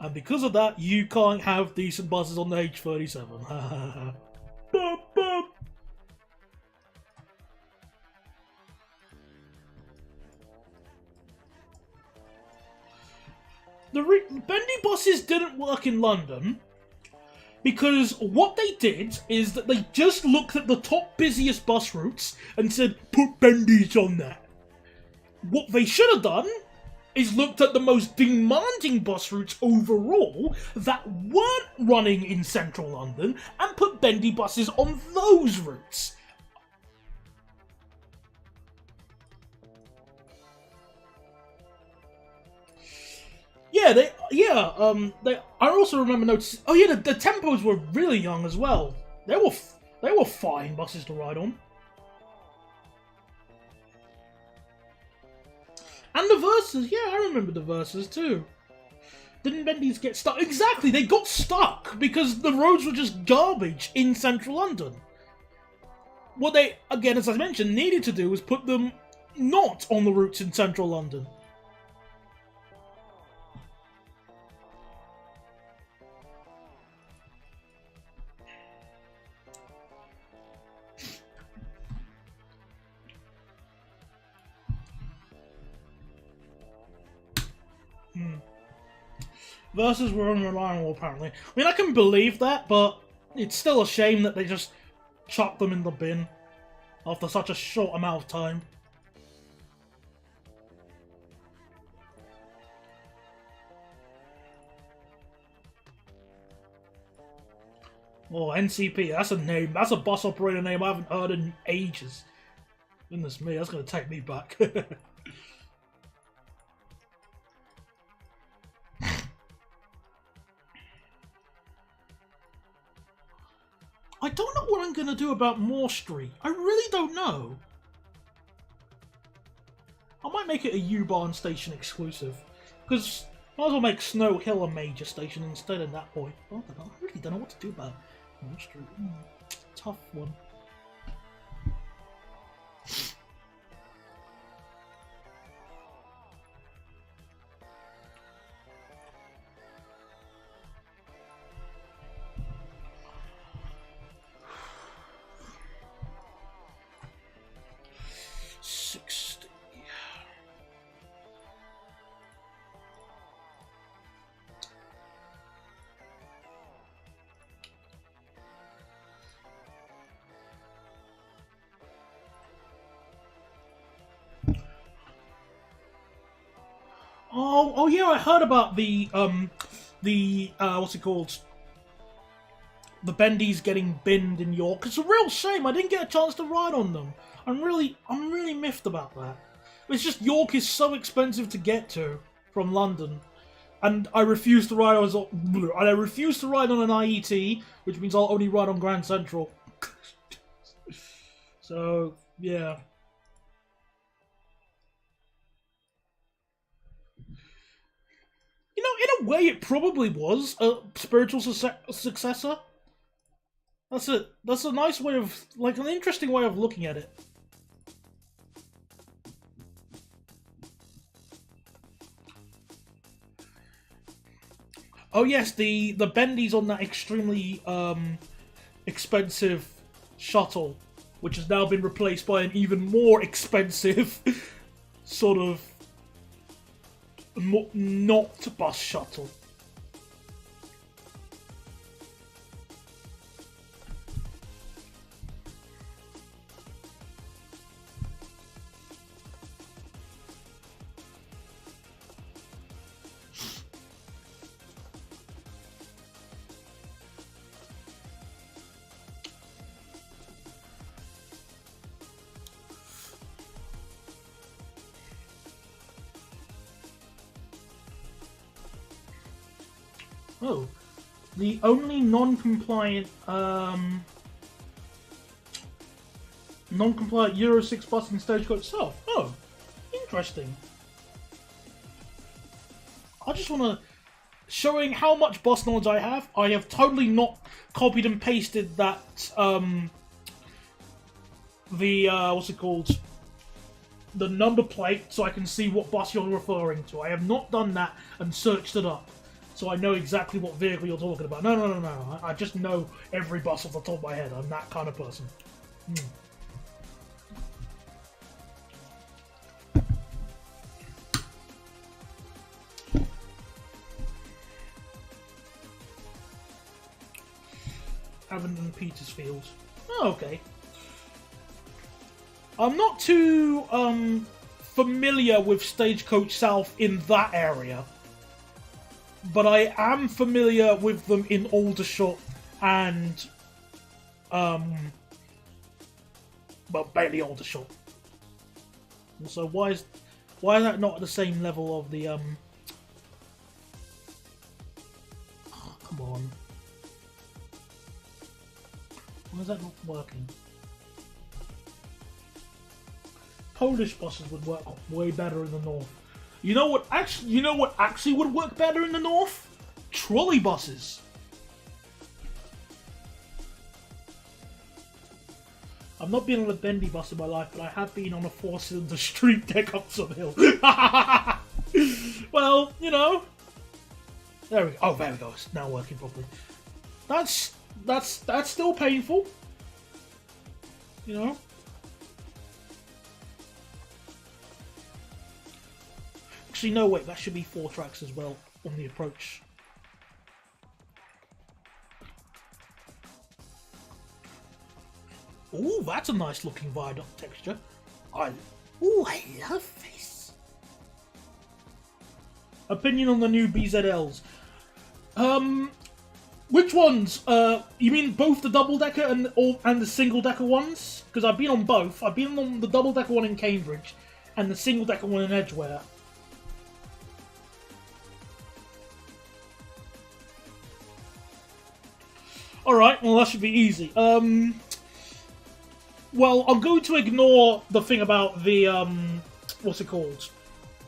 And because of that, you can't have decent buses on the H37. The bendy buses didn't work in London because what they did is that they just looked at the top busiest bus routes and said, put bendies on that. What they should have done is looked at the most demanding bus routes overall that weren't running in central London and put bendy buses on those routes. Yeah, I also remember noticing. Oh yeah, the tempos were really young as well. They were fine buses to ride on. And the Verses, yeah, I remember the Verses too. Didn't Bendy's get stuck? Exactly, they got stuck because the roads were just garbage in central London. What they, again, as I mentioned, needed to do was put them not on the routes in central London. Versus were unreliable, apparently. I mean, I can believe that, but it's still a shame that they just chucked them in the bin after such a short amount of time. Oh, NCP, that's a name. That's a bus operator name I haven't heard in ages. Goodness me, that's going to take me back. I don't know what I'm going to do about Moore Street. I really don't know. I might make it a U-Bahn station exclusive. Because I might as well make Snow Hill a major station instead at that point. I really don't know what to do about Moore Street. Tough one. Oh yeah, I heard about the what's it called? The Bendies getting binned in York. It's a real shame. I didn't get a chance to ride on them. I'm really miffed about that. It's just York is so expensive to get to from London, and I refuse to ride on. I refuse to ride on an IET, which means I'll only ride on Grand Central. So yeah. You know, in a way, it probably was a spiritual successor. That's it. That's a nice way of, like, an interesting way of looking at it. Oh yes, the bendies on that extremely expensive shuttle, which has now been replaced by an even more expensive sort of not bus shuttle. Oh, the only non-compliant Euro 6 bus in Stagecoach itself. Oh, interesting. I just want to, showing how much bus knowledge I have totally not copied and pasted that, what's it called? The number plate so I can see what bus you're referring to. I have not done that and searched it up, so I know exactly what vehicle you're talking about. No. I just know every bus off the top of my head. I'm that kind of person. Avon Petersfield. Oh, okay. I'm not too familiar with Stagecoach South in that area, but I am familiar with them in Aldershot and Bailey Aldershot. So why is that not at the same level of the oh, come on. Why is that not working? Polish buses would work way better in the north. You know what actually would work better in the north? Trolley buses. I've not been on a bendy bus in my life, but I have been on a 4-cylinder street deck up some hill. Well, you know. There we go. Oh, there we go. It's now working properly. That's still painful. You know. Actually, no, wait. That should be 4 tracks as well on the approach. Ooh, that's a nice looking viaduct texture. I love this. Opinion on the new BZLs. Which ones? You mean both the double-decker and the single-decker ones? Because I've been on both. I've been on the double-decker one in Cambridge and the single-decker one in Edgware. Alright, well that should be easy. Well, I'm going to ignore the thing about the, what's it called?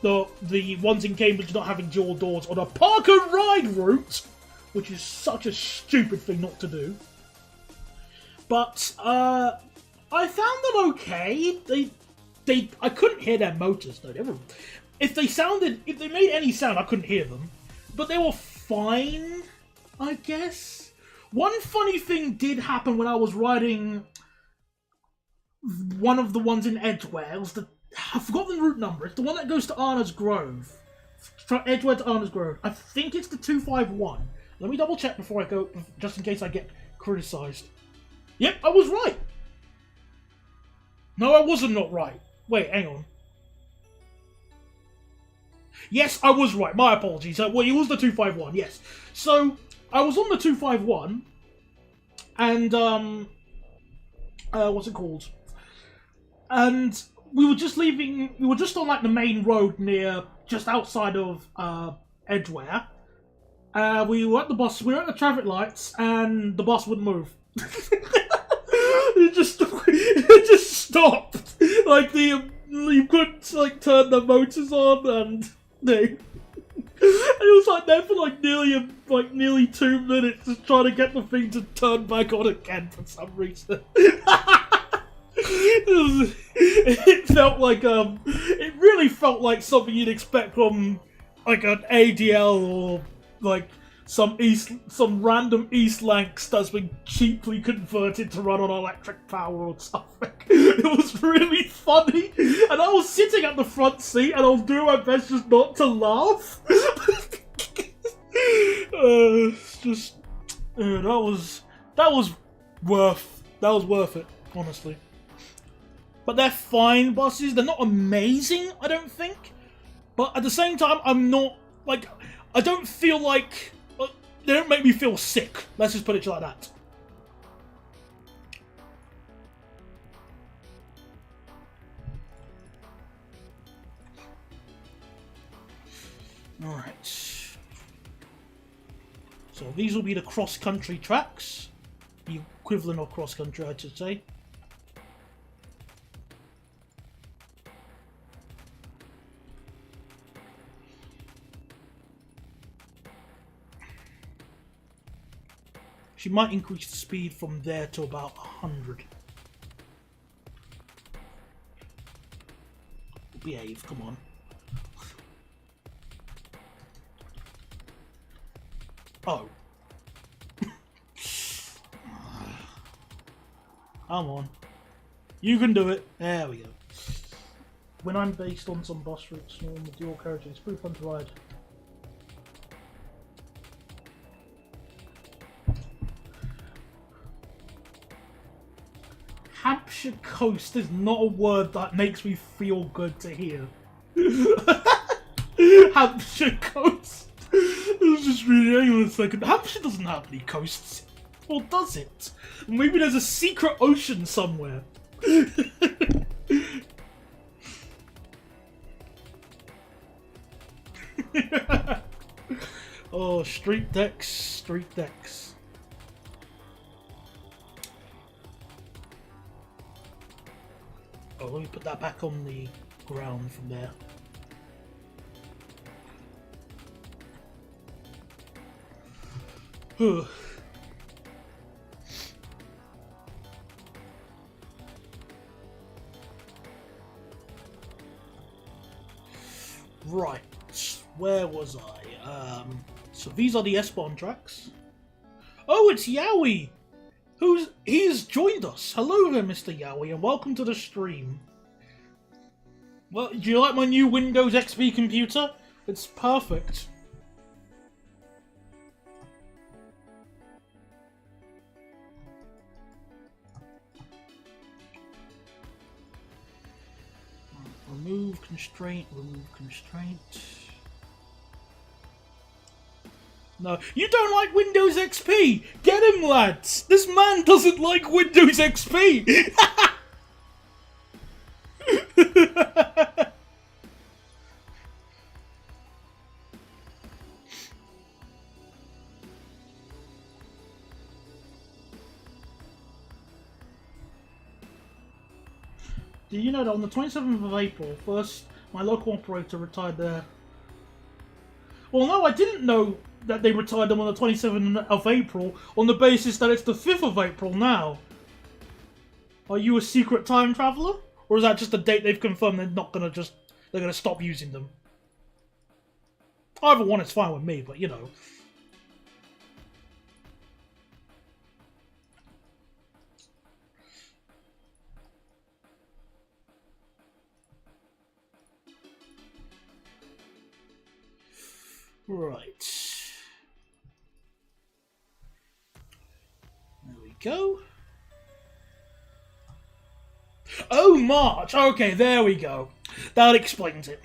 The ones in Cambridge not having dual doors on a park and ride route, which is such a stupid thing not to do. But, I found them okay. I couldn't hear their motors, though. If they made any sound, I couldn't hear them. But they were fine, I guess. One funny thing did happen when I was riding one of the ones in Edgware. It was I've forgotten the route number. It's the one that goes to Arna's Grove. From Edgware to Arna's Grove. I think it's the 251. Let me double check before I go, just in case I get criticised. Yep, I was right. No, I wasn't not right. Wait, hang on. Yes, I was right. My apologies. Well, it was the 251, yes. So, I was on the 251, and, what's it called? And we were just on, like, the main road just outside of, Edgware. We were at the traffic lights, and the bus wouldn't move. It just stopped. Like, you couldn't, like, turn the motors on, and it was like there for like nearly 2 minutes just trying to get the thing to turn back on again for some reason. It felt like it really felt like something you'd expect from like an ADL or like some random East Lancs that's been cheaply converted to run on electric power or something. It was really funny, and I was sitting at the front seat, and I was doing my best just not to laugh. That was worth it, honestly. But they're fine buses. They're not amazing, I don't think. But at the same time, I'm not like I don't feel like. They don't make me feel sick. Let's just put it like that. Alright. So these will be the cross-country tracks. The equivalent of cross-country, I should say. She might increase the speed from there to about 100. Behave, come on. Oh. Come on. You can do it. There we go. When I'm based on some bus routes on the dual carriage, it's pretty fun to ride. Hampshire coast is not a word that makes me feel good to hear. Hampshire coast. I was just reading, hang on a second. Hampshire doesn't have any coasts. Or does it? Maybe there's a secret ocean somewhere. Oh, street decks, street decks. Oh, let me put that back on the ground from there. Right, where was I? So these are the S-Bahn tracks. Oh, it's Yowie! He's joined us. Hello there, Mr. Yowie, and welcome to the stream. Well, do you like my new Windows XP computer? It's perfect. Remove constraint, remove constraint. No, you don't like Windows XP! Get him, lads! This man doesn't like Windows XP! Do you know that on the 27th of April, first, my local operator retired their... Well, no, I didn't know that they retired them on the 27th of April on the basis that it's the 5th of April now. Are you a secret time traveler? Or is that just a date they've confirmed they're not gonna just... They're gonna stop using them? Either one is fine with me, but you know... Right. There we go. Oh, March! Okay, there we go. That explains it.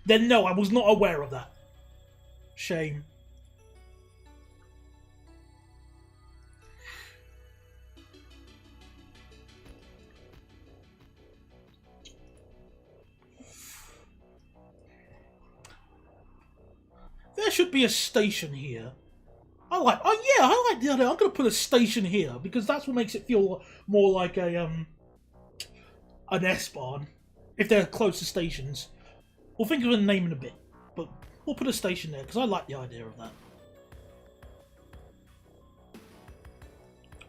Then no, I was not aware of that. Shame. There should be a station here. I like the idea. I'm gonna put a station here because that's what makes it feel more like a an S-Bahn. If they're close to stations, we'll think of a name in a bit, but we'll put a station there because I like the idea of that.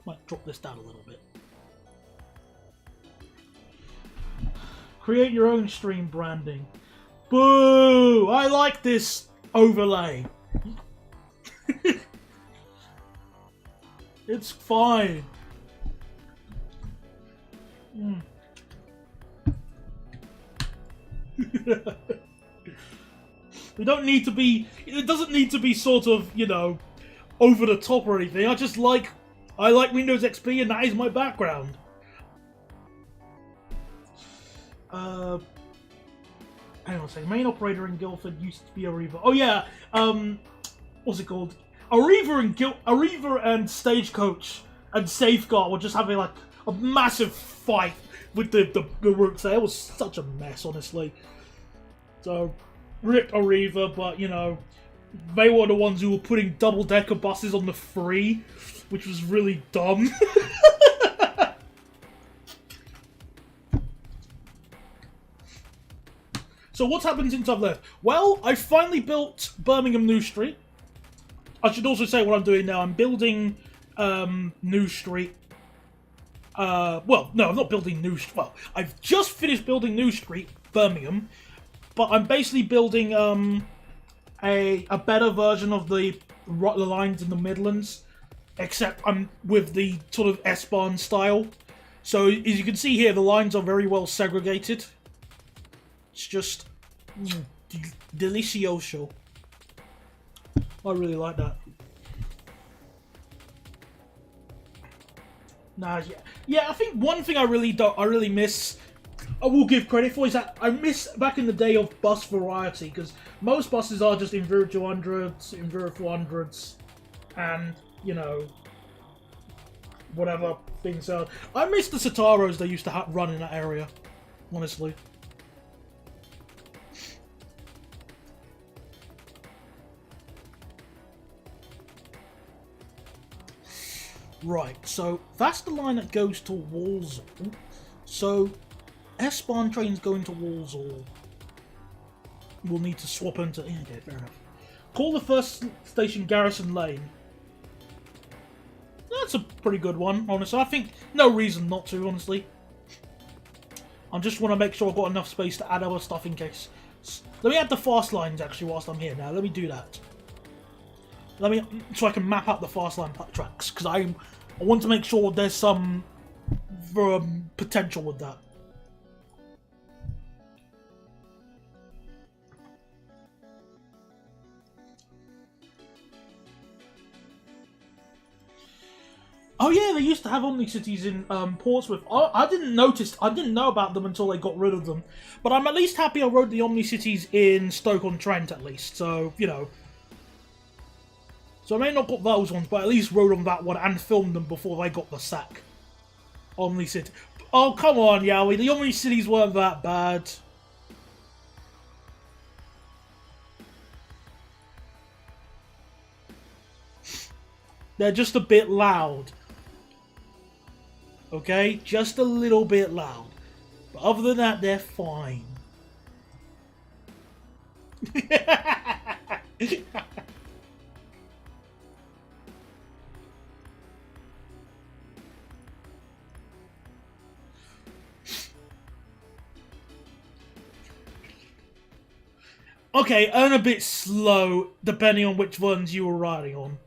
Might drop this down a little bit. Create your own stream branding. Boo! I like this overlay. It's fine. We don't need to be... It doesn't need to be sort of, you know, over the top or anything. I like Windows XP and that is my background. Hang on a second. Main operator in Guildford used to be Ariva. Oh yeah, what's it called? Ariva and Stagecoach and Safeguard were just having like a massive fight with the routes there. It was such a mess, honestly. So, ripped Ariva, but you know, they were the ones who were putting double-decker buses on the free, which was really dumb. So what's happened since I've left? Well, I finally built Birmingham New Street. I should also say what I'm doing now. I'm building New Street. Well, no, I'm not building New Street. Well, I've just finished building New Street, Birmingham. But I'm basically building a better version of the lines in the Midlands. Except I'm with the sort of S-Bahn style. So as you can see here, the lines are very well segregated. It's just delicioso. I really like that. Nah, yeah. I think one thing I really miss. I will give credit for is that I miss back in the day of bus variety because most buses are just Inferior 200s, Inferior 400s, and you know whatever things are. I miss the Citaros they used to run in that area, honestly. Right, so that's the line that goes to Walsall. So S-Bahn trains going to Walsall. We'll need to swap into... Yeah, okay, fair enough. Call the first station Garrison Lane. That's a pretty good one, honestly. I think no reason not to, honestly. I just want to make sure I've got enough space to add other stuff in case. Let me add the fast lines, actually, whilst I'm here now. Let me do that. So I can map out the fast line tracks, because I want to make sure there's some potential with that. Oh yeah, they used to have Omni-Cities in Portsmouth. I didn't know about them until they got rid of them. But I'm at least happy I rode the Omni-Cities in Stoke-on-Trent, at least. So, you know. So I may not got those ones, but at least rode on that one and filmed them before they got the sack. Omni-City. Oh, come on, Yowie. The Omni-Cities weren't that bad. They're just a bit loud. Okay? Just a little bit loud. But other than that, they're fine. Okay, and a bit slow, depending on which ones you were riding on.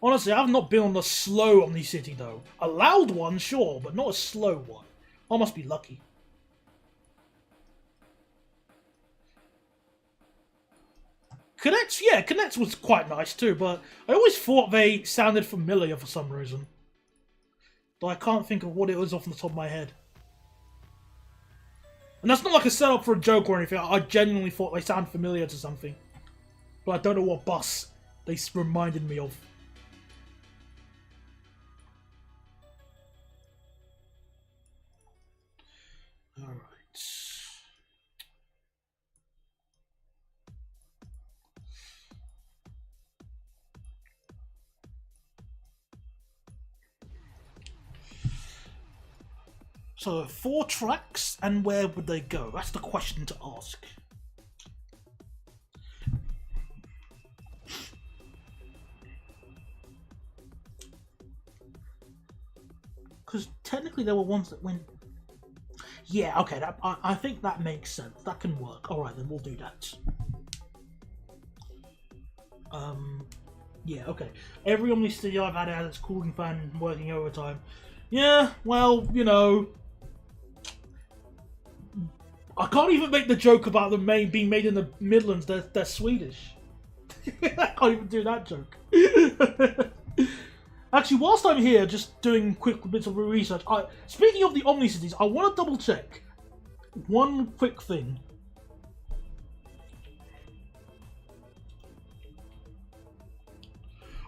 Honestly, I've not been on the slow Omni-City, though. A loud one, sure, but not a slow one. I must be lucky. Cadets, yeah, Cadets was quite nice, too, but I always thought they sounded familiar for some reason. But I can't think of what it was off the top of my head. And that's not like a setup for a joke or anything. I genuinely thought they sound familiar to something. But I don't know what bus they reminded me of. Alright. So, 4 tracks, and where would they go? That's the question to ask. Because technically there were ones that went... Yeah, okay, I think that makes sense. That can work. Alright, then we'll do that. Yeah, okay. Every Omni-City I've had its cooling fan working overtime. Yeah, well, you know... I can't even make the joke about them being made in the Midlands. They're Swedish. I can't even do that joke. Actually, whilst I'm here, just doing quick bits of research. Speaking of the Omni-Cities, I want to double check one quick thing.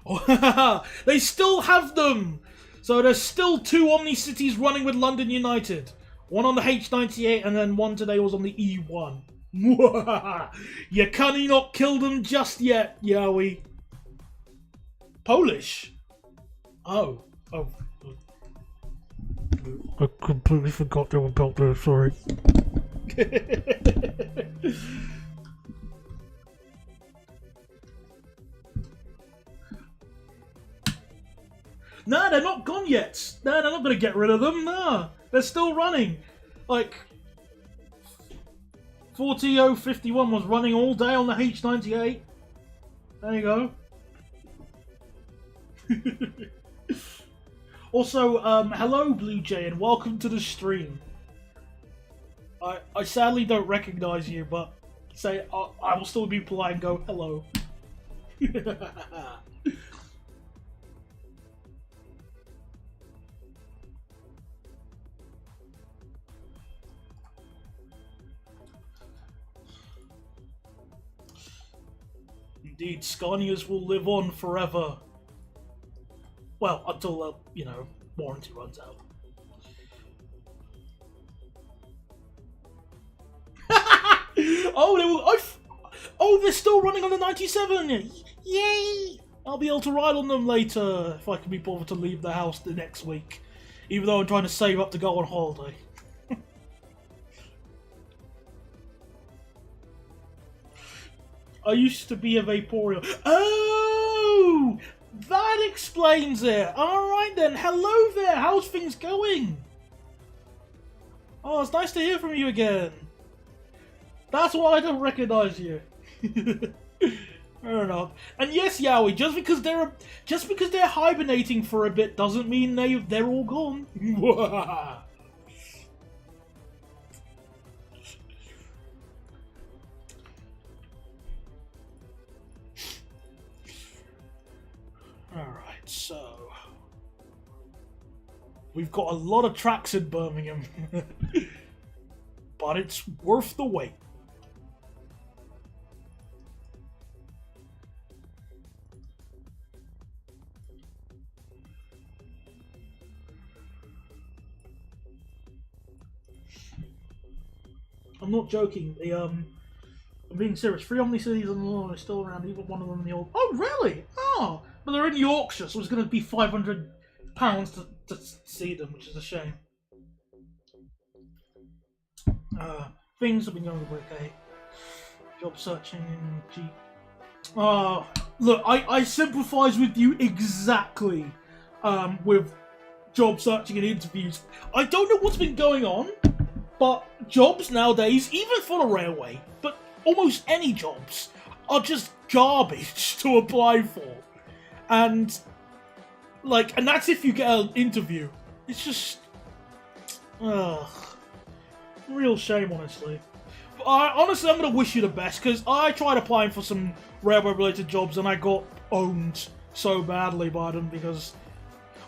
Oh, they still have them. So there's still 2 Omni-Cities running with London United. One on the H98 and then one today was on the E1. You can't not kill them just yet, Yowie. Polish? Oh. I completely forgot they were built there, sorry. Nah, they're not gone yet. Nah, they're not going to get rid of them, nah. They're still running. Like, 40051 was running all day on the H98. There you go. Also, hello Blue Jay and welcome to the stream. I sadly don't recognize you, but say I will still be polite and go hello. Indeed, Scanias will live on forever. Well, until you know, warranty runs out. Oh, they're still running on the 97. Yay! I'll be able to ride on them later if I can be bothered to leave the house the next week, even though I'm trying to save up to go on holiday. I used to be a Vaporeon. Oh! That explains it! Alright then, hello there, how's things going? Oh, it's nice to hear from you again. That's why I don't recognize you. Fair enough. And yes, Yowie, just because they're hibernating for a bit doesn't mean they're all gone. Alright, so we've got a lot of tracks in Birmingham. But it's worth the wait. I'm not joking. I'm being serious. 3 Omni-Cities and Lawn are still around, even one of them in the old... Oh, really? Oh! But they're in Yorkshire, so it's going to be £500 to see them, which is a shame. Things have been going okay. Job searching, look, I sympathise with you exactly with job searching and interviews. I don't know what's been going on, but jobs nowadays, even for the railway, but almost any jobs, are just garbage to apply for. And that's if you get an interview. It's just... real shame, honestly. But honestly, I'm going to wish you the best, because I tried applying for some railway-related jobs, and I got owned so badly by them, because...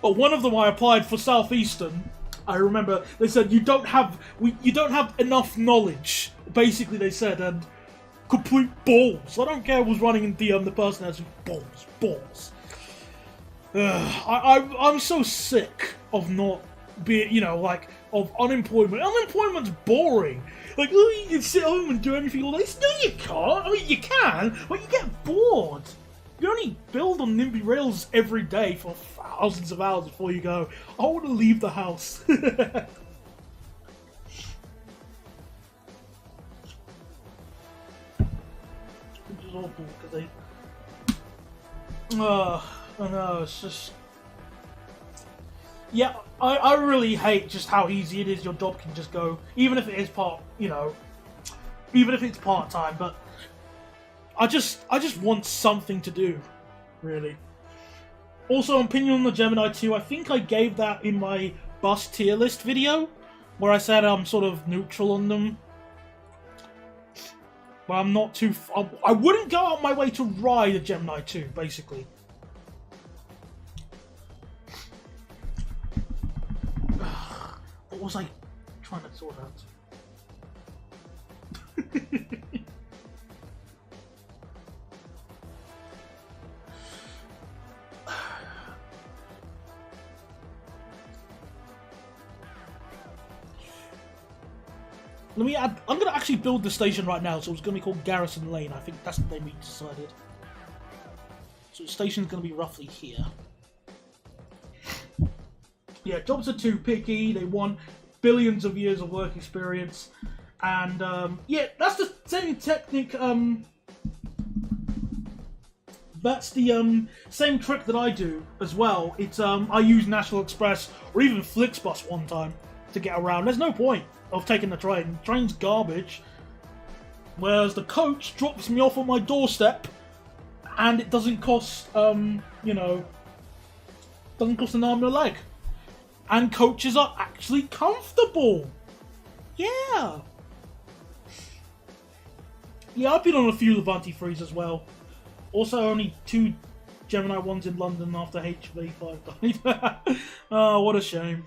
Well, one of them I applied for Southeastern. I remember they said, you don't have enough knowledge, basically they said, and complete balls. I don't care who's running in DM, the person has balls. I'm so sick of not being, of unemployment. Unemployment's boring. Like, oh, you can sit home and do anything all day. No, you can't. I mean, you can, but you get bored. You only build on Nimby Rails every day for thousands of hours before you go, I want to leave the house. Which is awful, because they... I know, it's just... Yeah, I really hate just how easy it is. Your job can just go, even if it is even if it's part-time, but I just want something to do, really. Also, opinion on the Gemini 2, I think I gave that in my bus tier list video, where I said I'm sort of neutral on them. But I'm not too... I wouldn't go out my way to ride a Gemini 2, basically. What was I trying to sort out? Let me add... I'm going to actually build the station right now, so it's going to be called Garrison Lane. I think that's the name we decided. So the station's going to be roughly here. Yeah, jobs are too picky. They want billions of years of work experience. And, yeah, that's the same technique, that's the, same trick that I do as well. It's, I use National Express or even Flixbus one time to get around. There's no point of taking the train. The train's garbage. Whereas the coach drops me off on my doorstep and it doesn't cost, doesn't cost an arm and a leg. And coaches are actually comfortable. Yeah. Yeah, I've been on a few Levante 3s as well. Also, only 2 Gemini 1s in London after HV5 died. Oh, what a shame.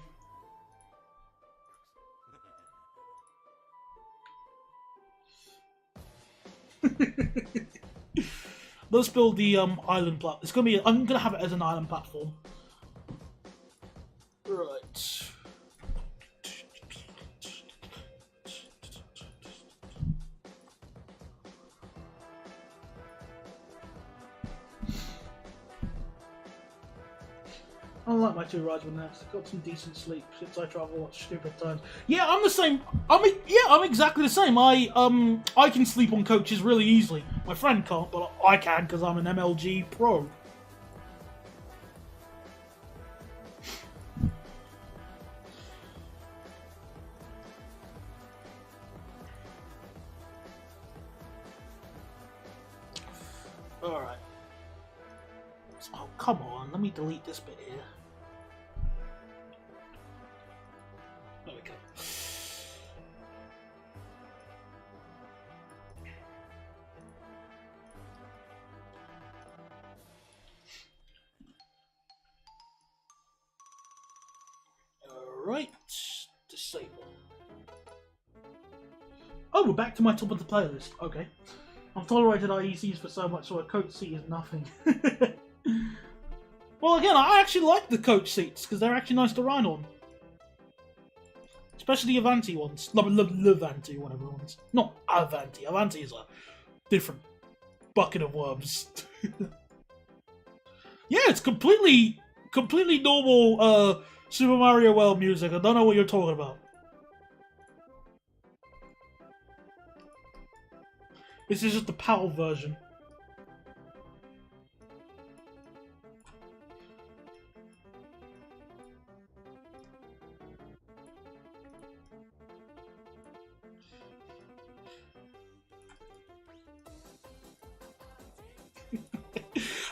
Let's build the island platform. It's gonna be. I'm gonna have it as an island platform. Right. I like my 2 rides with Nest. I've got some decent sleep since I travel at stupid times. Yeah, I'm the same. I'm exactly the same. I can sleep on coaches really easily. My friend can't, but I can because I'm an MLG pro. Alright. Oh, come on. Let me delete this bit here. There we go. Alright. Disable. Oh, we're back to my top of the playlist. Okay. I've tolerated IECs for so much, so a coach seat is nothing. Well, again, I actually like the coach seats, because they're actually nice to ride on. Especially the Avanti ones. Levanti, whatever ones. Not Avanti. Avanti is a different bucket of worms. Yeah, it's completely normal Super Mario World music. I don't know what you're talking about. This is just the PAL version.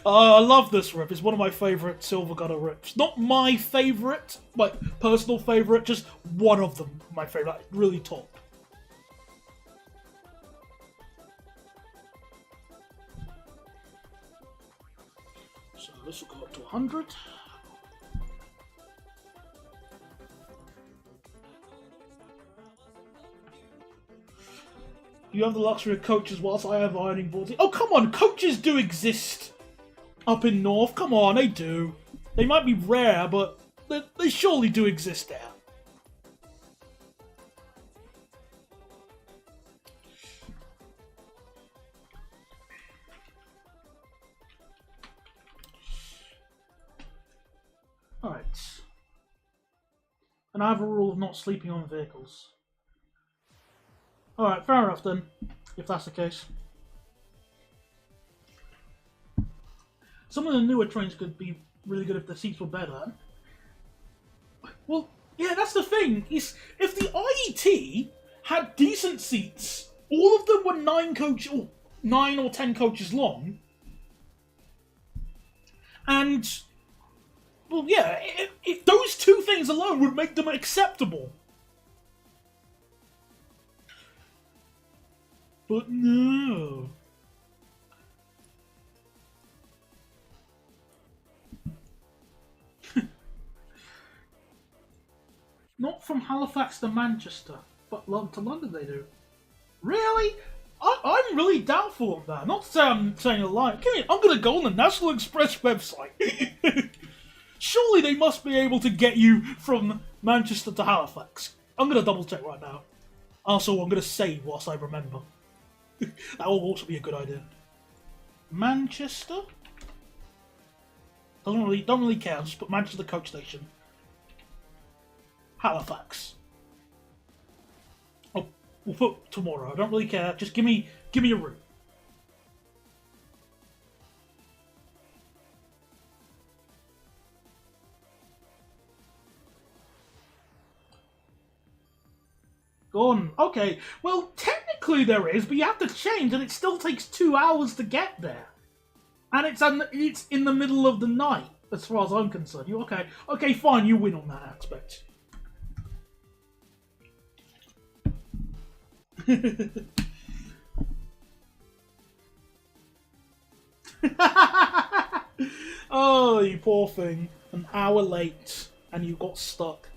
I love this rip. It's one of my favourite Silver Gunner rips. Not my favourite, like personal favourite, just one of them. My favourite, really top. So this will go up to 100. You have the luxury of coaches whilst I have ironing boards. Oh, come on, coaches do exist up in North. Come on, they do. They might be rare, but they surely do exist there. Alright. And I have a rule of not sleeping on vehicles. Alright, fair enough then, if that's the case. Some of the newer trains could be really good if the seats were better. Well, yeah, that's the thing. If the IET had decent seats, all of them were 9 or 10 coaches long, and, well, yeah, if those two things alone would make them acceptable. But no. Not from Halifax to Manchester, but to London they do. Really? I'm really doubtful of that. Not to say I'm saying a lie. I'm going to go on the National Express website. Surely they must be able to get you from Manchester to Halifax. I'm going to double check right now. Also, I'm going to save whilst I remember. That will also be a good idea. Manchester? Don't really care. Just put Manchester coach station. Halifax. Oh, we'll put tomorrow. I don't really care. Just give me a route. Go on. Okay. Well, technically there is, but you have to change, and it still takes 2 hours to get there. And it's in the middle of the night, as far as I'm concerned. Okay? Okay, fine. You win on that aspect. Oh, you poor thing. An hour late, and you got stuck.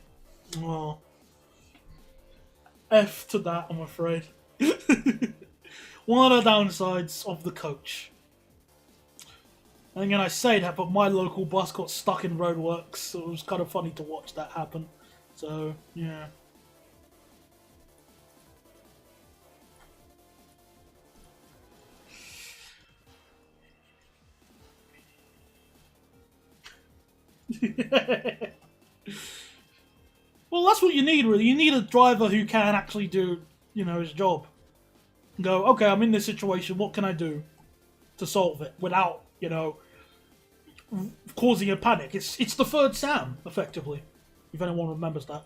Oh. F to that, I'm afraid. One of the downsides of the coach. And again, I say that, but my local bus got stuck in roadworks, so it was kind of funny to watch that happen. So, yeah. Well, that's what you need, really. You need a driver who can actually do, his job. Go, okay, I'm in this situation. What can I do to solve it without, causing a panic? It's the third Sam, effectively, if anyone remembers that.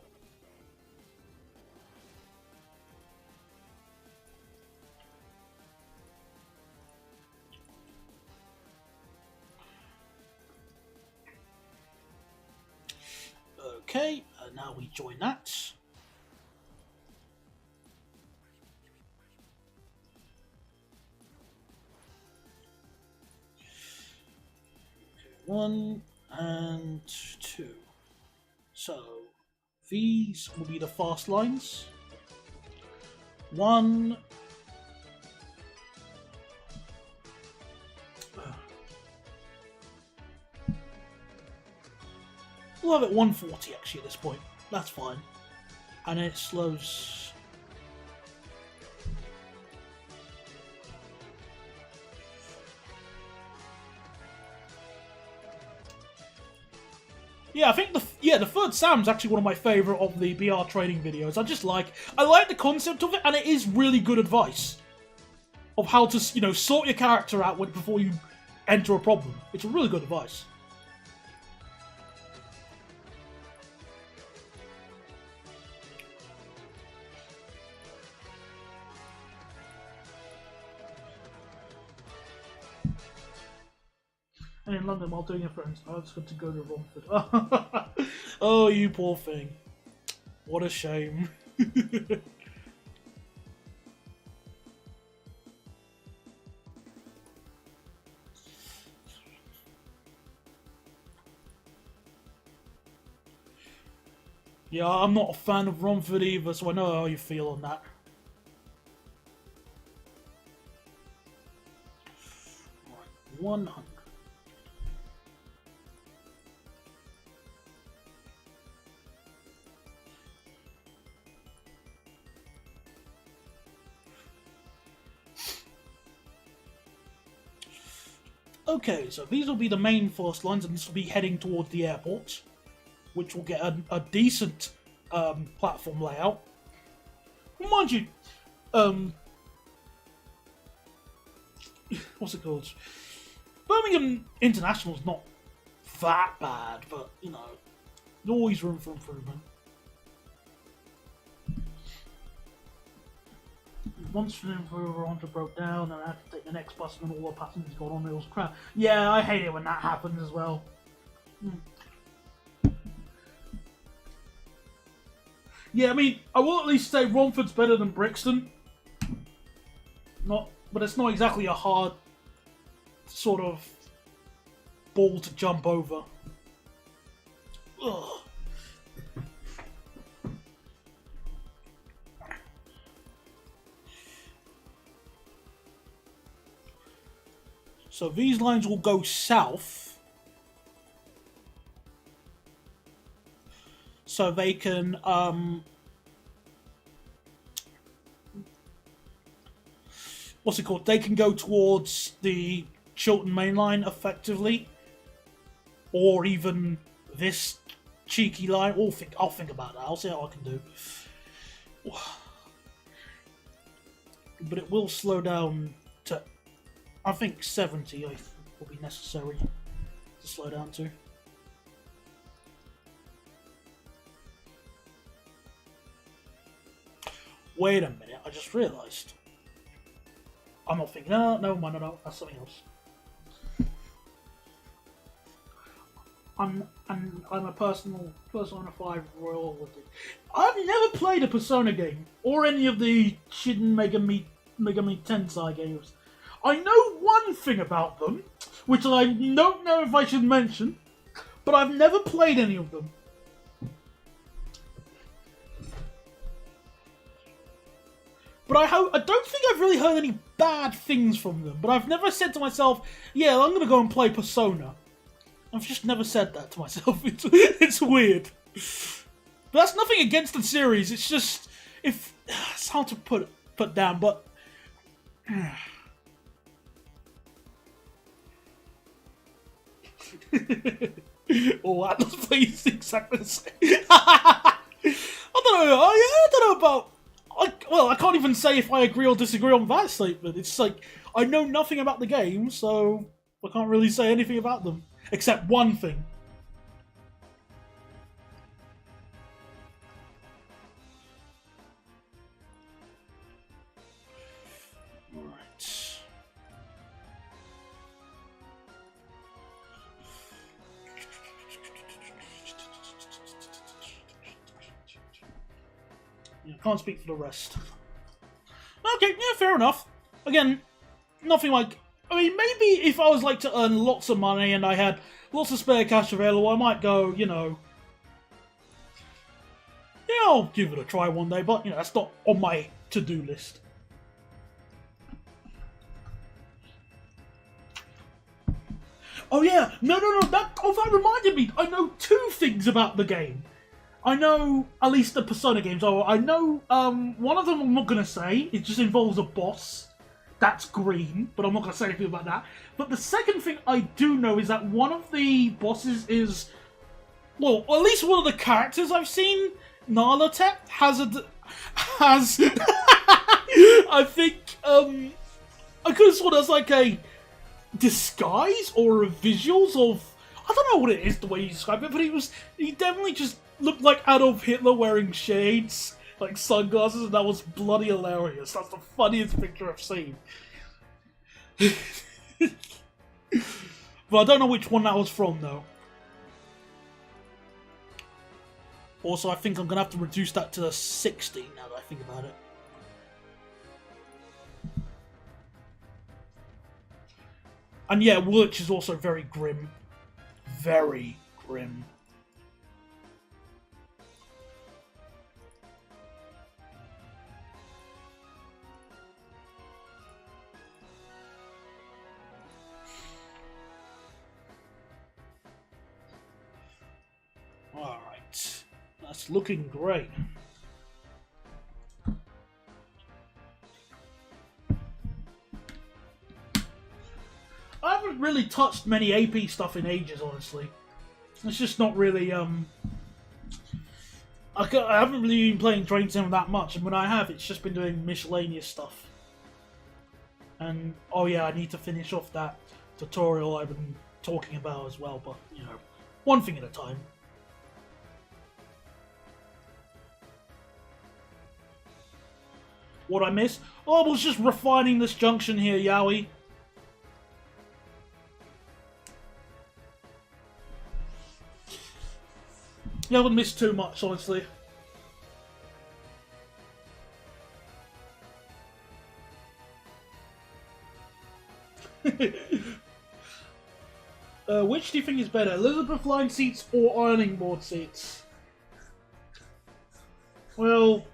Okay, now we join that. One and two. So these will be the fast lines. One. We'll have it 140 actually at this point. That's fine. And it slows. Yeah, I think the third Sam's actually one of my favourite of the BR training videos. I like the concept of it, and it is really good advice of how to, sort your character out before you enter a problem. It's really good advice. And in London, while doing your friends, I was going to go to Romford. Oh, you poor thing. What a shame. Yeah, I'm not a fan of Romford either, so I know how you feel on that. Right, 100. Okay, so these will be the main first lines, and this will be heading towards the airport, which will get a decent platform layout. Mind you, what's it called? Birmingham International's not that bad, but, there's always room for improvement. Once the improver onto broke down, and I had to take the next bus when all the passengers got on, it was crap. Yeah, I hate it when that happens as well. Yeah, I mean, I will at least say Romford's better than Brixton. But it's not exactly a hard sort of ball to jump over. Ugh. So these lines will go south, so they can what's it called? They can go towards the Chiltern main line effectively, or even this cheeky line. I'll think about that. I'll see how I can do. But it will slow down to, I think 70 will be necessary to slow down to. Wait a minute, I just realised. I'm not thinking, no, that's something else. I'm a Persona 5 royalty. I've never played a Persona game, or any of the Shin Megami Tensei games. I know one thing about them, which I don't know if I should mention, but I've never played any of them. But I don't think I've really heard any bad things from them. But I've never said to myself, yeah, I'm going to go and play Persona. I've just never said that to myself. It's weird. But that's nothing against the series. It's just, it's hard to put down, but... Oh, Atlas plays exactly the same. I don't know about... well, I can't even say if I agree or disagree on that statement. It's like, I know nothing about the game, so I can't really say anything about them. Except one thing. Alright. Yeah, can't speak for the rest. Okay, yeah, fair enough. Again, nothing like... I mean, maybe if I was like to earn lots of money and I had lots of spare cash available, I might go, you know... Yeah, I'll give it a try one day, but, you know, that's not on my to-do list. Oh yeah, no, that reminded me, I know two things about the game. I know, at least the Persona games, I know, one of them I'm not going to say, it just involves a boss. That's green, but I'm not going to say anything about that. But the second thing I do know is that one of the bosses is, well, at least one of the characters I've seen, Narlatet, has, I think, I could have sworn that's like a disguise or a visuals of, I don't know what it is the way you describe it, but he definitely just looked like Adolf Hitler wearing shades, like sunglasses, and that was bloody hilarious. That's the funniest picture I've seen. But I don't know which one that was from, though. Also, I think I'm going to have to reduce that to 60 now that I think about it. And yeah, Wurch is also very grim. Very grim. Alright. That's looking great. I haven't really touched many AP stuff in ages, honestly. It's just not really, I haven't really been playing Train Sim that much, and when I have, it's just been doing miscellaneous stuff. And, oh yeah, I need to finish off that tutorial I've been talking about as well, but, you know, one thing at a time. What I miss? Oh, I was just refining this junction here, Yowie. You haven't missed too much, honestly. Which do you think is better, Elizabeth line seats or ironing board seats? Well,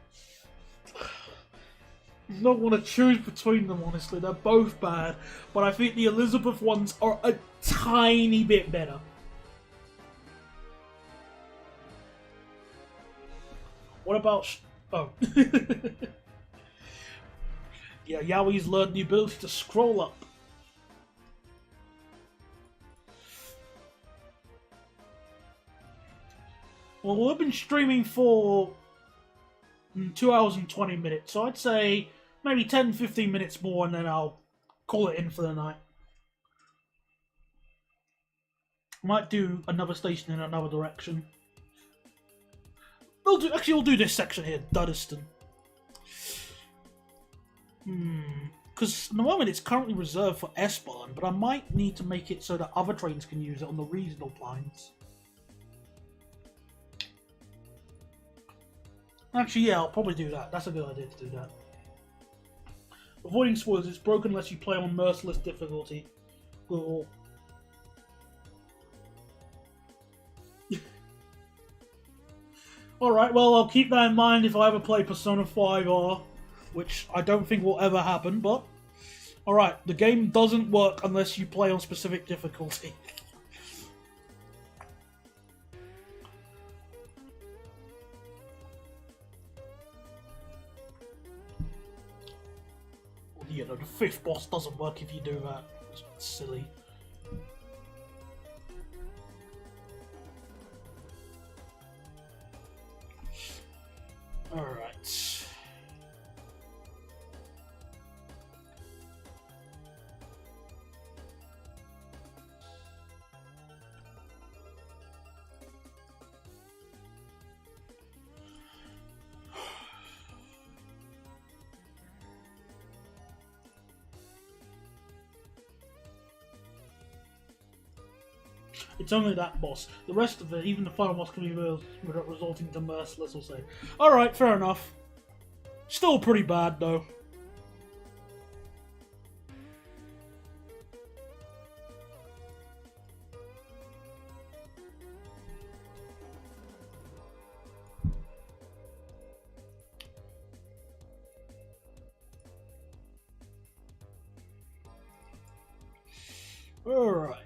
I don't want to choose between them, honestly. They're both bad, but I think the Elizabeth ones are a tiny bit better. What about... Oh. Yeah, Yowie's learned the ability to scroll up. Well, we've been streaming for 2 hours and 20 minutes, so I'd say maybe 10-15 minutes more and then I'll call it in for the night. Might do another station in another direction. We'll do this section here, Duddeston. Because at the moment it's currently reserved for S-Bahn, but I might need to make it so that other trains can use it on the regional lines. Actually, yeah, I'll probably do that. That's a good idea to do that. Avoiding spoilers, it's broken unless you play on merciless difficulty. Cool. Alright, well, I'll keep that in mind if I ever play Persona 5R, which I don't think will ever happen, but... Alright, the game doesn't work unless you play on specific difficulty. Well, you know, the fifth boss doesn't work if you do that. It's silly. Alright. It's only that boss. The rest of it, even the final boss, can be resulting to merciless, we'll say. Alright, fair enough. Still pretty bad, though. Alright.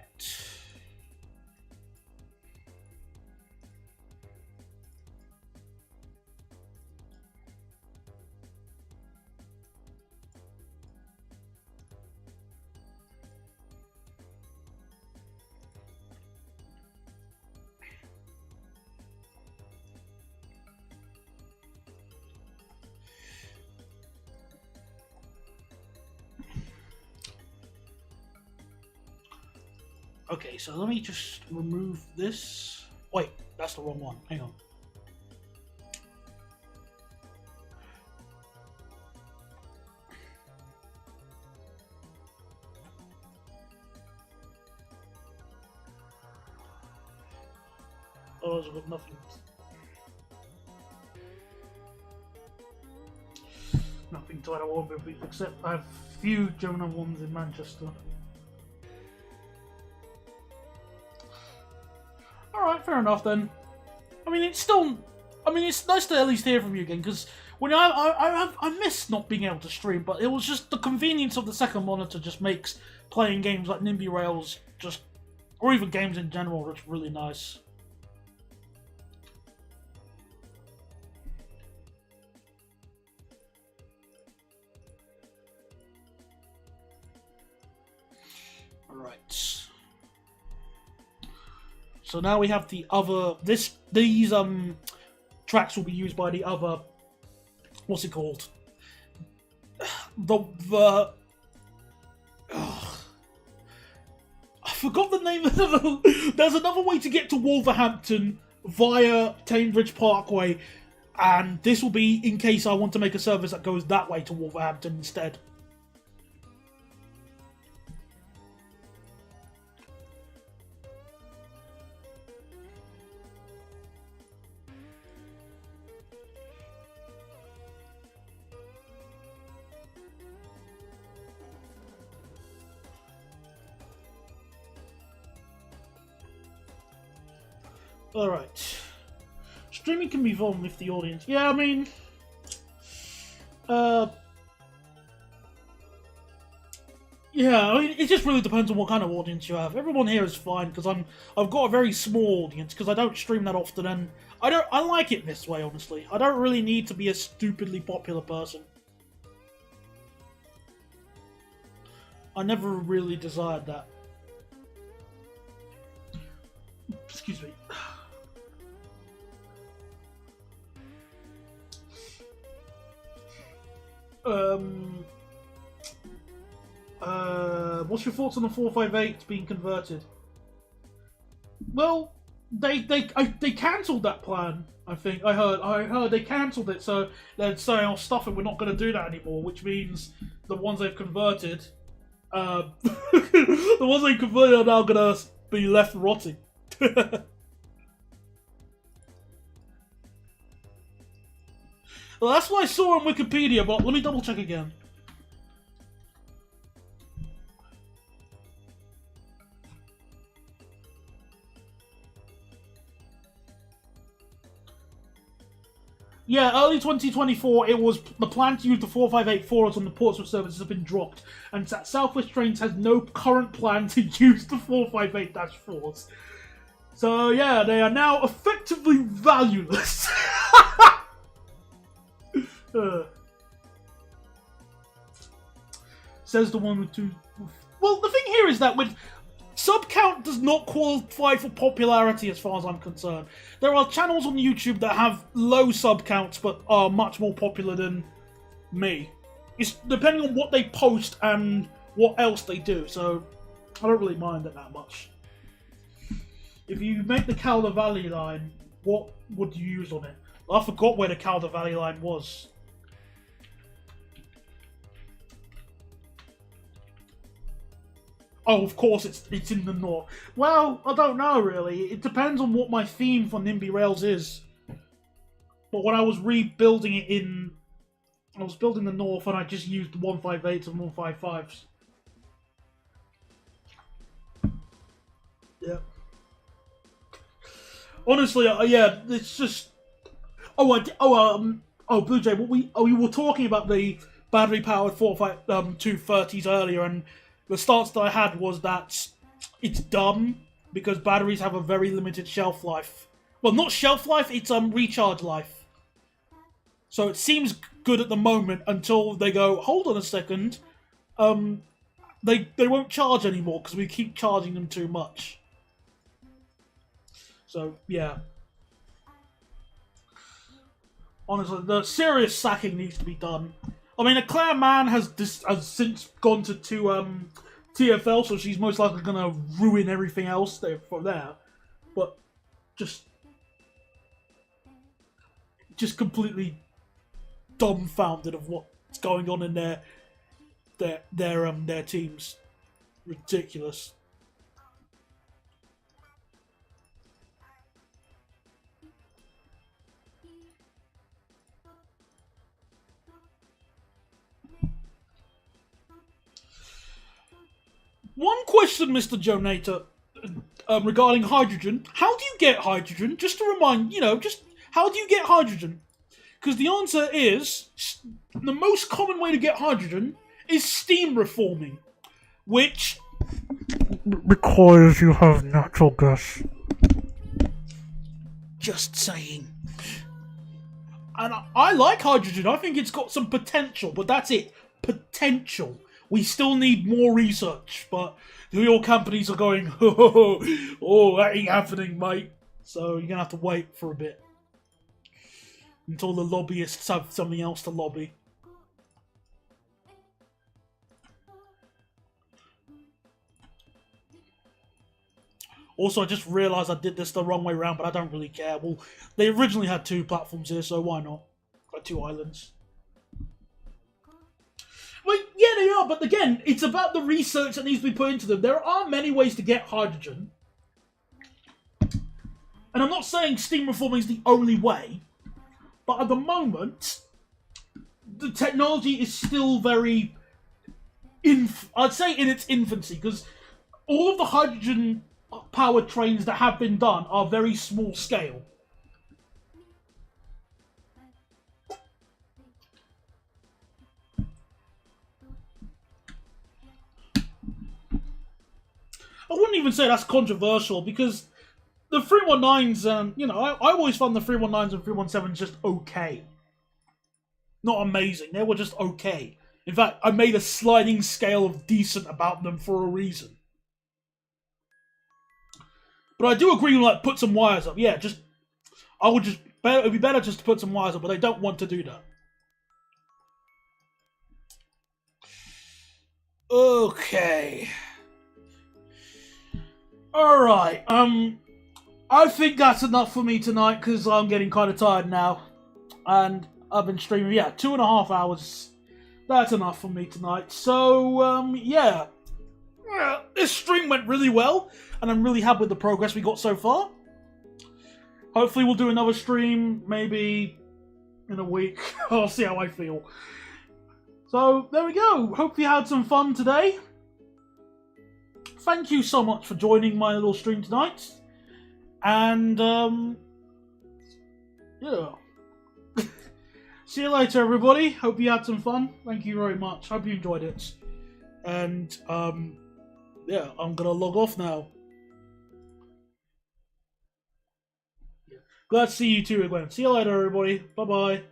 Okay, so let me just remove this. Wait, that's the wrong one. Hang on. Oh, I've got nothing. Nothing to add on with, except I have few German ones in Manchester. Alright, fair enough then. I mean, it's still... I mean, it's nice to at least hear from you again, because when I miss not being able to stream, but it was just the convenience of the second monitor just makes playing games like Nimby Rails just... or even games in general, just really nice. Alright. So now we have the other, these tracks will be used by the other, what's it called? I forgot the name of the, there's another way to get to Wolverhampton via Cambridge Parkway, and this will be in case I want to make a service that goes that way to Wolverhampton instead. Alright. Streaming can be fun with the audience. Yeah, I mean... yeah, I mean, it just really depends on what kind of audience you have. Everyone here is fine, because I've got a very small audience, because I don't stream that often, and I like it this way, honestly. I don't really need to be a stupidly popular person. I never really desired that. Excuse me. What's your thoughts on the 458 being converted? Well, they cancelled that plan. I think I heard they cancelled it, so they're saying, "Oh, stuff it, we're not going to do that anymore." Which means the ones they've converted, the ones they converted are now going to be left rotting. Well, that's what I saw on Wikipedia, but let me double check again. Yeah, early 2024, it was the plan to use the 458 forwards on the Portsmouth services has been dropped, and South West Trains has no current plan to use the 458-4s. So yeah, they are now effectively valueless. Says the one with two. Well, the thing here is that with sub count does not qualify for popularity as far as I'm concerned. There are channels on YouTube that have low sub counts but are much more popular than me. It's depending on what they post and what else they do, so I don't really mind it that much. If you make the Calder Valley line, what would you use on it? I forgot where the Calder Valley line was. Oh, of course it's in the north. Well, I don't know really. It depends on what my theme for Nimby Rails is. But when I was rebuilding it I was building the north and I just used 158s and 155s. Yeah. Honestly, yeah, it's just. Blue Jay, we were talking about the battery-powered 230s earlier, and the stance that I had was that it's dumb because batteries have a very limited shelf life. Well, not shelf life; it's recharge life. So it seems good at the moment until they go, hold on a second, they won't charge anymore because we keep charging them too much. So yeah. Honestly, the serious sacking needs to be done. I mean, Claire Mann has since gone to TFL, so she's most likely going to ruin everything else from there. But just completely dumbfounded of what's going on in their teams. Ridiculous. One question, Mr. Jonator, regarding hydrogen. How do you get hydrogen? Just to remind, just how do you get hydrogen? Because the answer is the most common way to get hydrogen is steam reforming, which requires you have natural gas. Just saying. And I like hydrogen. I think it's got some potential, but that's it. Potential. We still need more research, but the oil companies are going, oh, that ain't happening, mate. So you're going to have to wait for a bit. Until the lobbyists have something else to lobby. Also, I just realised I did this the wrong way around, but I don't really care. Well, they originally had 2 platforms here, so why not? Got 2 islands. Well, yeah, they are, but again, it's about the research that needs to be put into them. There are many ways to get hydrogen. And I'm not saying steam reforming is the only way, but at the moment, the technology is still very, I'd say in its infancy, because all of the hydrogen-powered trains that have been done are very small scale. I wouldn't even say that's controversial because the 319s, I always found the 319s and 317s just okay. Not amazing, they were just okay. In fact, I made a sliding scale of decent about them for a reason. But I do agree with put some wires up. Yeah, it'd be better just to put some wires up, but they don't want to do that. Okay. Alright, I think that's enough for me tonight, because I'm getting kind of tired now. And I've been streaming, 2.5 hours. That's enough for me tonight. So, yeah. This stream went really well, and I'm really happy with the progress we got so far. Hopefully we'll do another stream, maybe in a week. I'll see how I feel. So, there we go. Hope you had some fun today. Thank you so much for joining my little stream tonight. And, yeah. See you later, everybody. Hope you had some fun. Thank you very much. Hope you enjoyed it. And, yeah, I'm gonna log off now. Glad to see you too again. See you later, everybody. Bye-bye.